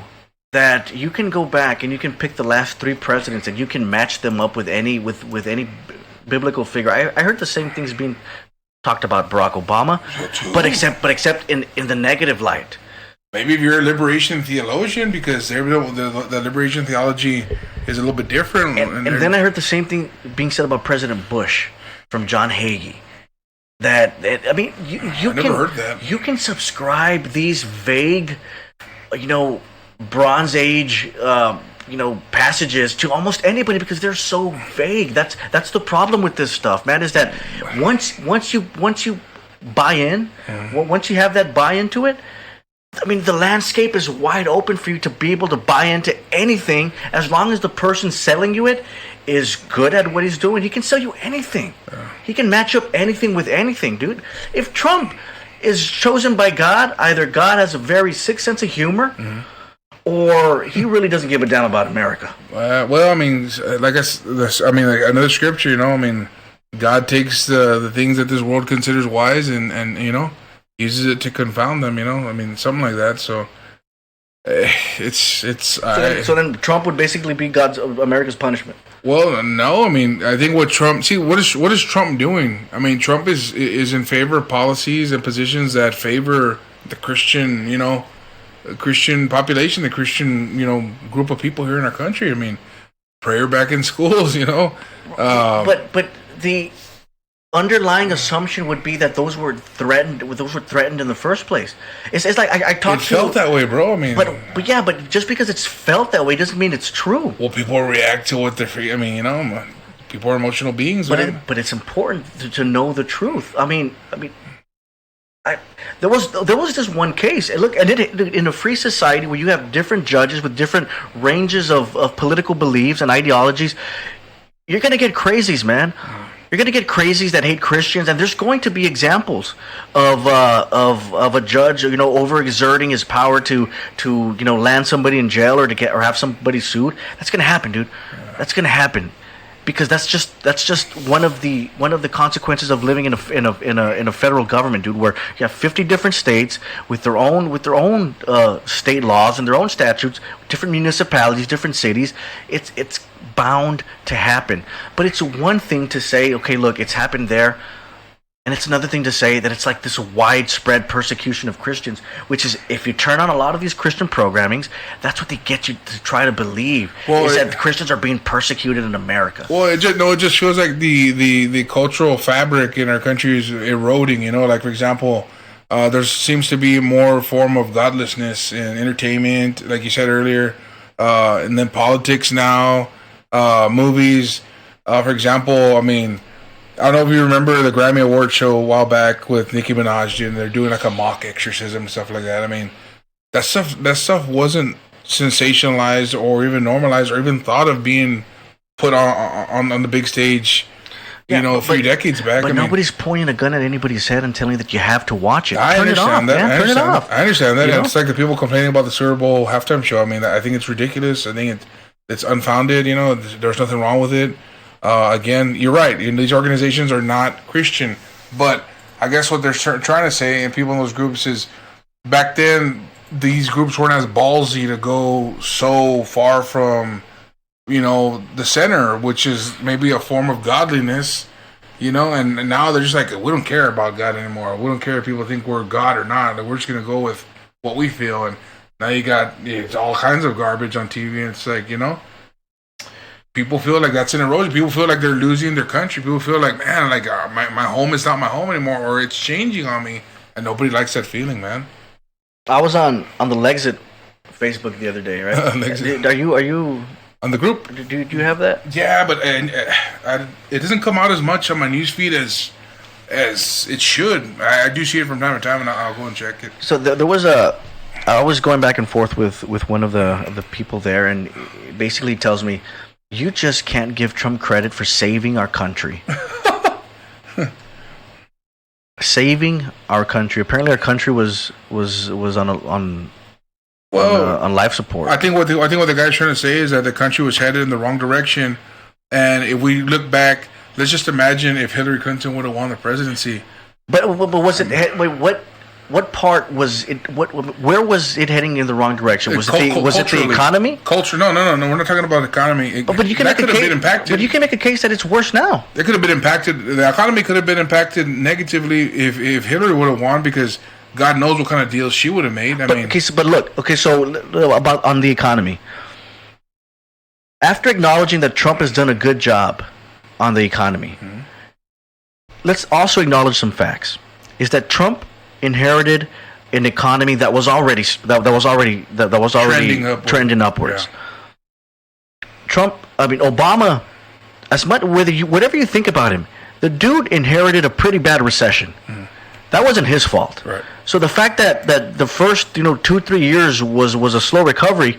that you can go back and you can pick the last 3 presidents and you can match them up with any biblical figure? I heard the same things being talked about Barack Obama, but except in the negative light. Maybe if you're a liberation theologian, because the liberation theology is a little bit different. And then I heard the same thing being said about President Bush from John Hagee. I mean, you never heard that. You can subscribe these vague, Bronze Age, passages to almost anybody, because they're so vague. That's the problem with this stuff, man. Is that once you buy in, once you have that buy into it, I mean, the landscape is wide open for you to be able to buy into anything, as long as the person selling you it is good at what he's doing. He can sell you anything. He can match up anything with anything, dude. If Trump is chosen by God, either God has a very sick sense of humor, or he really doesn't give a damn about America. Well, I mean, like another scripture, you know, I mean, God takes the things that this world considers wise and uses it to confound them, you know. I mean, something like that. So so then Trump would basically be America's punishment. Well, no, I mean, I think what is Trump doing? I mean, Trump is in favor of policies and positions that favor the Christian, Christian population, the Christian, group of people here in our country. I mean, prayer back in schools, But the underlying assumption would be that those were threatened in the first place. It's like I talked. It felt that way, bro. I mean, but just because it's felt that way doesn't mean it's true. Well, people react to what they're. I mean, people are emotional beings, man. But it's important to know the truth. I mean, there was this one case. Look, and in a free society where you have different judges with different ranges of political beliefs and ideologies, you're gonna get crazies, man. You're going to get crazies that hate Christians, and there's going to be examples of a judge, overexerting his power to land somebody in jail or have somebody sued. That's going to happen, dude. That's going to happen. because that's just one of the consequences of living in a federal government, dude, where you have 50 different states with their own state laws and their own statutes, different municipalities, different cities. It's bound to happen. But it's one thing to say, okay, look, it's happened there. And it's another thing to say that it's like this widespread persecution of Christians, which is, if you turn on a lot of these Christian programmings, that's what they get you to try to believe, that Christians are being persecuted in America. Well, it just feels like the cultural fabric in our country is eroding, you know, like, for example, there seems to be more form of godlessness in entertainment, like you said earlier, and then politics now, movies, for example, I mean, I don't know if you remember the Grammy Award show a while back with Nicki Minaj, and they're doing like a mock exorcism and stuff like that. I mean, that stuff wasn't sensationalized or even normalized or even thought of being put on the big stage, a few decades back. But nobody's pointing a gun at anybody's head and telling you that you have to watch it. I understand that. Turn it off. I understand that. It's like the people complaining about the Super Bowl halftime show. I mean, I think it's ridiculous. I think it's unfounded. There's nothing wrong with it. Again, you're right. These organizations are not Christian, but I guess what they're trying to say, and people in those groups, is back then these groups weren't as ballsy to go so far from, the center, which is maybe a form of godliness, and now they're just like, we don't care about God anymore. We don't care if people think we're God or not. We're just going to go with what we feel. And now you got all kinds of garbage on TV, and it's like, people feel like that's an erosion. People feel like they're losing their country. People feel like, man, like my home is not my home anymore, or it's changing on me, and nobody likes that feeling, man. I was on the Lexit Facebook the other day, right? Are you on the group? Do you have that? Yeah, but it doesn't come out as much on my newsfeed as it should. I do see it from time to time, and I'll go and check it. So there was I was going back and forth with one of the people there, and it basically tells me, you just can't give Trump credit for saving our country. Saving our country. Apparently, our country was on life support. I think what the guy's trying to say is that the country was headed in the wrong direction, and if we look back, let's just imagine if Hillary Clinton would have won the presidency. But was it? Wait, what part was it? Where was it heading in the wrong direction? Was it the economy? Culture? No. We're not talking about the economy. But you can make a case. But you can make a case that it's worse now. It could have been impacted. The economy could have been impacted negatively if Hillary would have won, because God knows what kind of deals she would have made. So about on the economy. After acknowledging that Trump has done a good job on the economy, let's also acknowledge some facts. Is that Trump inherited an economy that was already trending upwards. Yeah. Obama, whatever you think about him, the dude inherited a pretty bad recession. That wasn't his fault. Right. So the fact that the first 2-3 years was a slow recovery,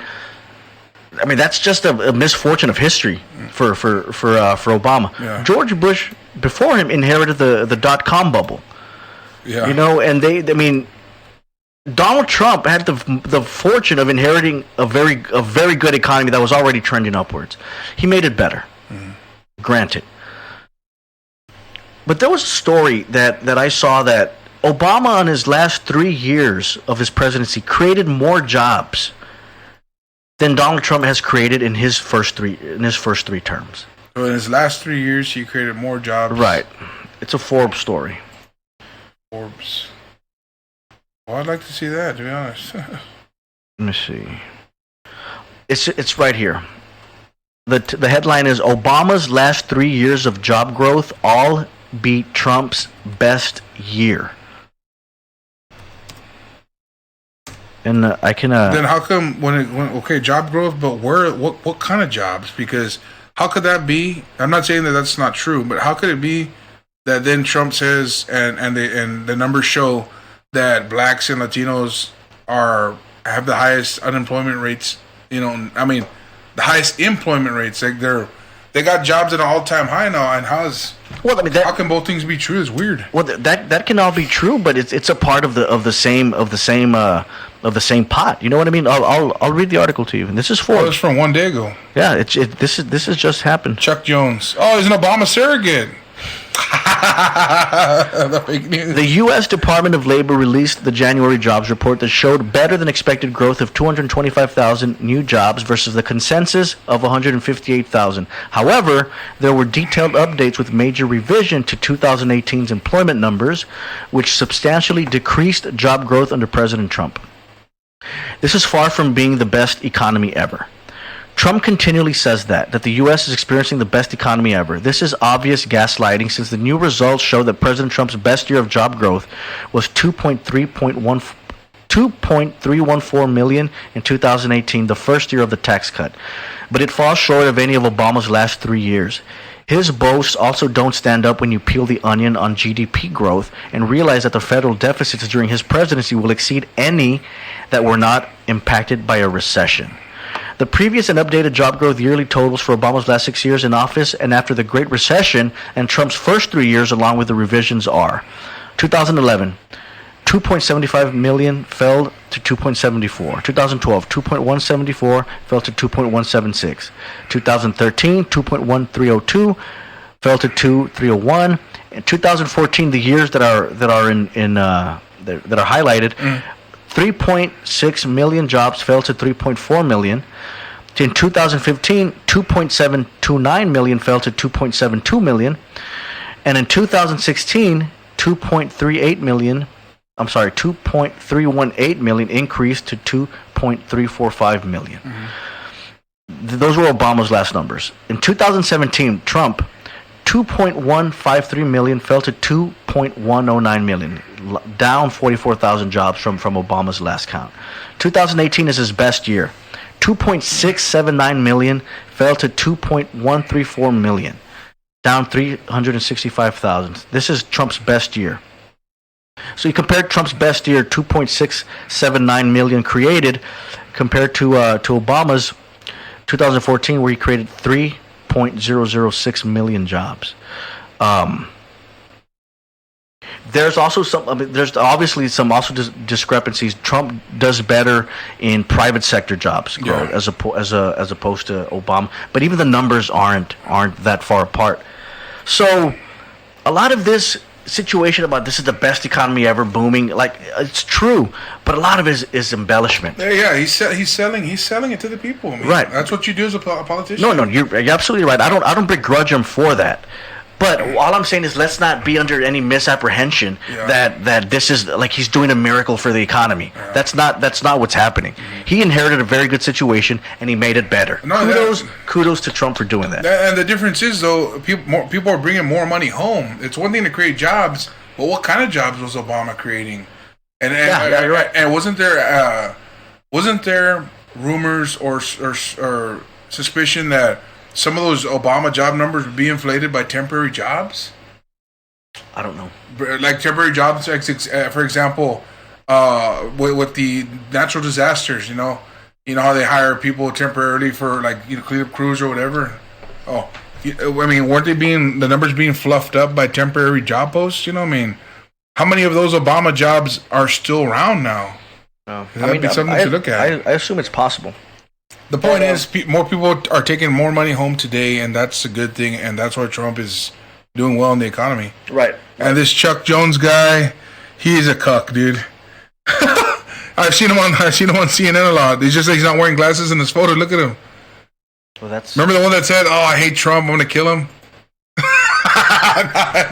I mean, that's just a misfortune of history for Obama. Yeah. George Bush before him inherited the .com bubble. Yeah. And Donald Trump had the fortune of inheriting a very good economy that was already trending upwards. He made it better, granted. But there was a story that I saw that Obama, on his last 3 years of his presidency, created more jobs than Donald Trump has created in his first three terms. So in his last 3 years, he created more jobs. Right. It's a Forbes story. Forbes. Well, I'd like to see that, to be honest. Let me see. It's right here. The headline is, Obama's last 3 years of job growth all beat Trump's best year. And I can. Then how come when job growth, but what kind of jobs? Because how could that be? I'm not saying that that's not true, but how could it be that then Trump says and the numbers show that blacks and Latinos have the highest unemployment rates? The highest employment rates. Like they They got jobs at an all-time high now, and how can both things be true? It's weird. Well, that can all be true, but it's a part of the same pot. You know what I mean? I'll read the article to you, and this is It's from 1 day ago. Yeah, this has just happened. Chuck Jones. Oh, he's an Obama surrogate. The fake news. The U.S. Department of Labor released the January jobs report that showed better than expected growth of 225,000 new jobs versus the consensus of 158,000. However, there were detailed updates with major revision to 2018's employment numbers, which substantially decreased job growth under President Trump. This is far from being the best economy ever. Trump continually says that the U.S. is experiencing the best economy ever. This is obvious gaslighting, since the new results show that President Trump's best year of job growth was 2.314 million in 2018, the first year of the tax cut. But it falls short of any of Obama's last 3 years. His boasts also don't stand up when you peel the onion on GDP growth and realize that the federal deficits during his presidency will exceed any that were not impacted by a recession. The previous and updated job growth yearly totals for Obama's last 6 years in office and after the Great Recession and Trump's first 3 years, along with the revisions, are 2011, 2.75 million fell to 2.74. 2012, 2.174 fell to 2.176. 2013, 2.1302 fell to 2.301. In 2014, the years that are highlighted, 3.6 million jobs fell to 3.4 million. In 2015, 2.729 million fell to 2.72 million. And in 2016, 2.318 million increased to 2.345 million. Those were Obama's last numbers. In 2017, Trump, 2.153 million fell to 2.109 million, down 44,000 jobs from Obama's last count. 2018 is his best year. 2.679 million fell to 2.134 million, down 365,000. This is Trump's best year. So you compare Trump's best year, 2.679 million created, compared to Obama's 2014, where he created 3.006 million jobs. There's also there's obviously some discrepancies. Trump does better in private sector jobs growth as opposed to Obama, but even the numbers aren't that far apart. So a lot of this situation about this is the best economy ever, booming, like, it's true, but a lot of it is embellishment. Yeah, he's selling it to the people. I mean, right. That's what you do as a politician. No, you're absolutely right. I don't begrudge him for that. But all I'm saying is, let's not be under any misapprehension that this is like he's doing a miracle for the economy. Yeah. That's not what's happening. Mm-hmm. He inherited a very good situation and he made it better. Kudos to Trump for doing that. And the difference is, though, people are bringing more money home. It's one thing to create jobs, but what kind of jobs was Obama creating? And you're right. And wasn't there rumors or suspicion that some of those Obama job numbers would be inflated by temporary jobs? I don't know. Like temporary jobs, for example, with the natural disasters, you know how they hire people temporarily for, like, clean up crews or whatever. Oh, I mean, weren't the numbers being fluffed up by temporary job posts? How many of those Obama jobs are still around now? That'd be something to look at. I assume it's possible. The point is, more people are taking more money home today, and that's a good thing, and that's why Trump is doing well in the economy. Right. And this Chuck Jones guy, he's a cuck, dude. I've seen him on CNN a lot. He's just like, he's not wearing glasses in his photo. Look at him. Well, remember the one that said, "Oh, I hate Trump, I'm gonna kill him."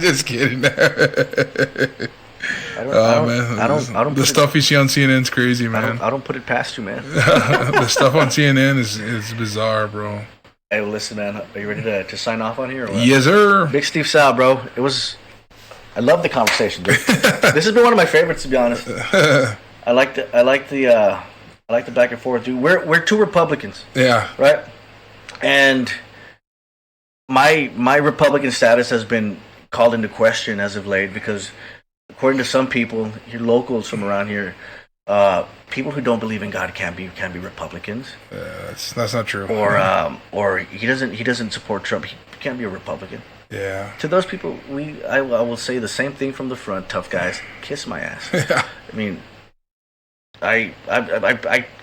Just kidding. I don't. The stuff you see on CNN is crazy, man. I don't put it past you, man. The stuff on CNN is bizarre, bro. Hey, well, listen, man. Are you ready to sign off on here? Or what? Yes, sir. Big Steve Sal, bro. I love the conversation, dude. This has been one of my favorites, to be honest. I like the back and forth, dude. We're two Republicans. Yeah. Right. And my Republican status has been called into question as of late because, according to some people, your locals from around here, People who don't believe in God can't be Republicans. That's not true. Or he doesn't support Trump. He can't be a Republican. Yeah. To those people, I will say the same thing from the front. Tough guys, kiss my ass. Yeah. I mean, I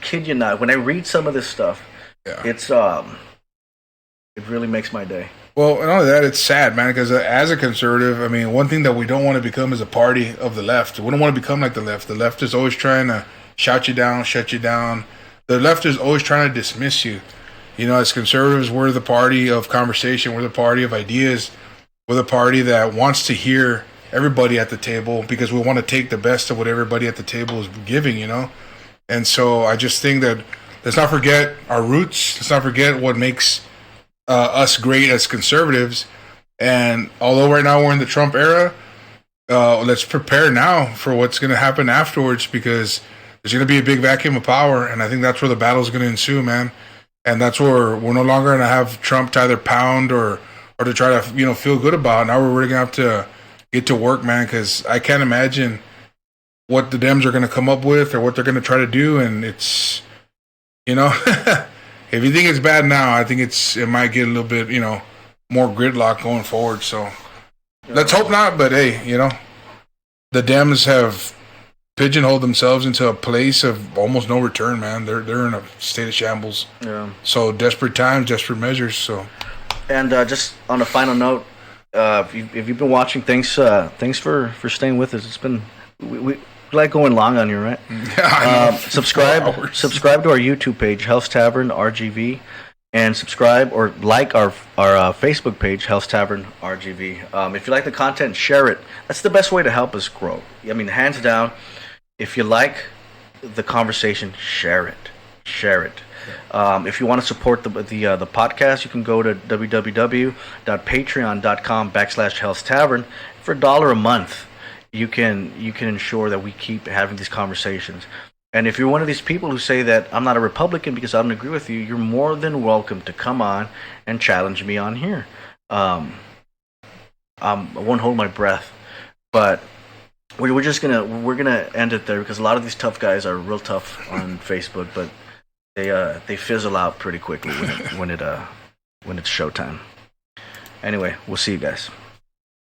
kid you not. When I read some of this stuff, it's it really makes my day. Well, and only that, it's sad, man, because as a conservative, I mean, one thing that we don't want to become is a party of the left. We don't want to become like the left. The left is always trying to shout you down, shut you down. The left is always trying to dismiss you. You know, as conservatives, we're the party of conversation. We're the party of ideas. We're the party that wants to hear everybody at the table because we want to take the best of what everybody at the table is giving, you know? And so I just think that let's not forget our roots. Let's not forget what makes us great as conservatives. And although right now we're in the Trump era, let's prepare now for what's going to happen afterwards because there's going to be a big vacuum of power. And I think that's where the battle is going to ensue, man. And that's where we're no longer going to have Trump to either pound or to try to, you know, feel good about. Now we're really going to have to get to work, man, because I can't imagine what the Dems are going to come up with or what they're going to try to do. And it's, you know, if you think it's bad now, I think it might get a little bit, you know, more gridlock going forward. So let's hope not. But hey, you know, the Dems have pigeonholed themselves into a place of almost no return, man. They're in a state of shambles. Yeah. So desperate times, desperate measures. So. And just on a final note, if you've been watching, thanks for staying with us. It's been we like going long on you, right? Yeah, subscribe to our YouTube page, Hell's Tavern RGV, and subscribe or like our Facebook page, Hell's Tavern RGV. If you like the content, share it. That's the best way to help us grow. I mean, hands down. If you like the conversation, share it. If you want to support the podcast, you can go to www.patreon.com/Hell's Tavern. For $1 a month, you can ensure that we keep having these conversations. And if you're one of these people who say that I'm not a Republican because I don't agree with you, you're more than welcome to come on and challenge me on here. I won't hold my breath, but we're gonna end it there because a lot of these tough guys are real tough on Facebook, but they fizzle out pretty quickly when it's showtime. Anyway, we'll see you guys.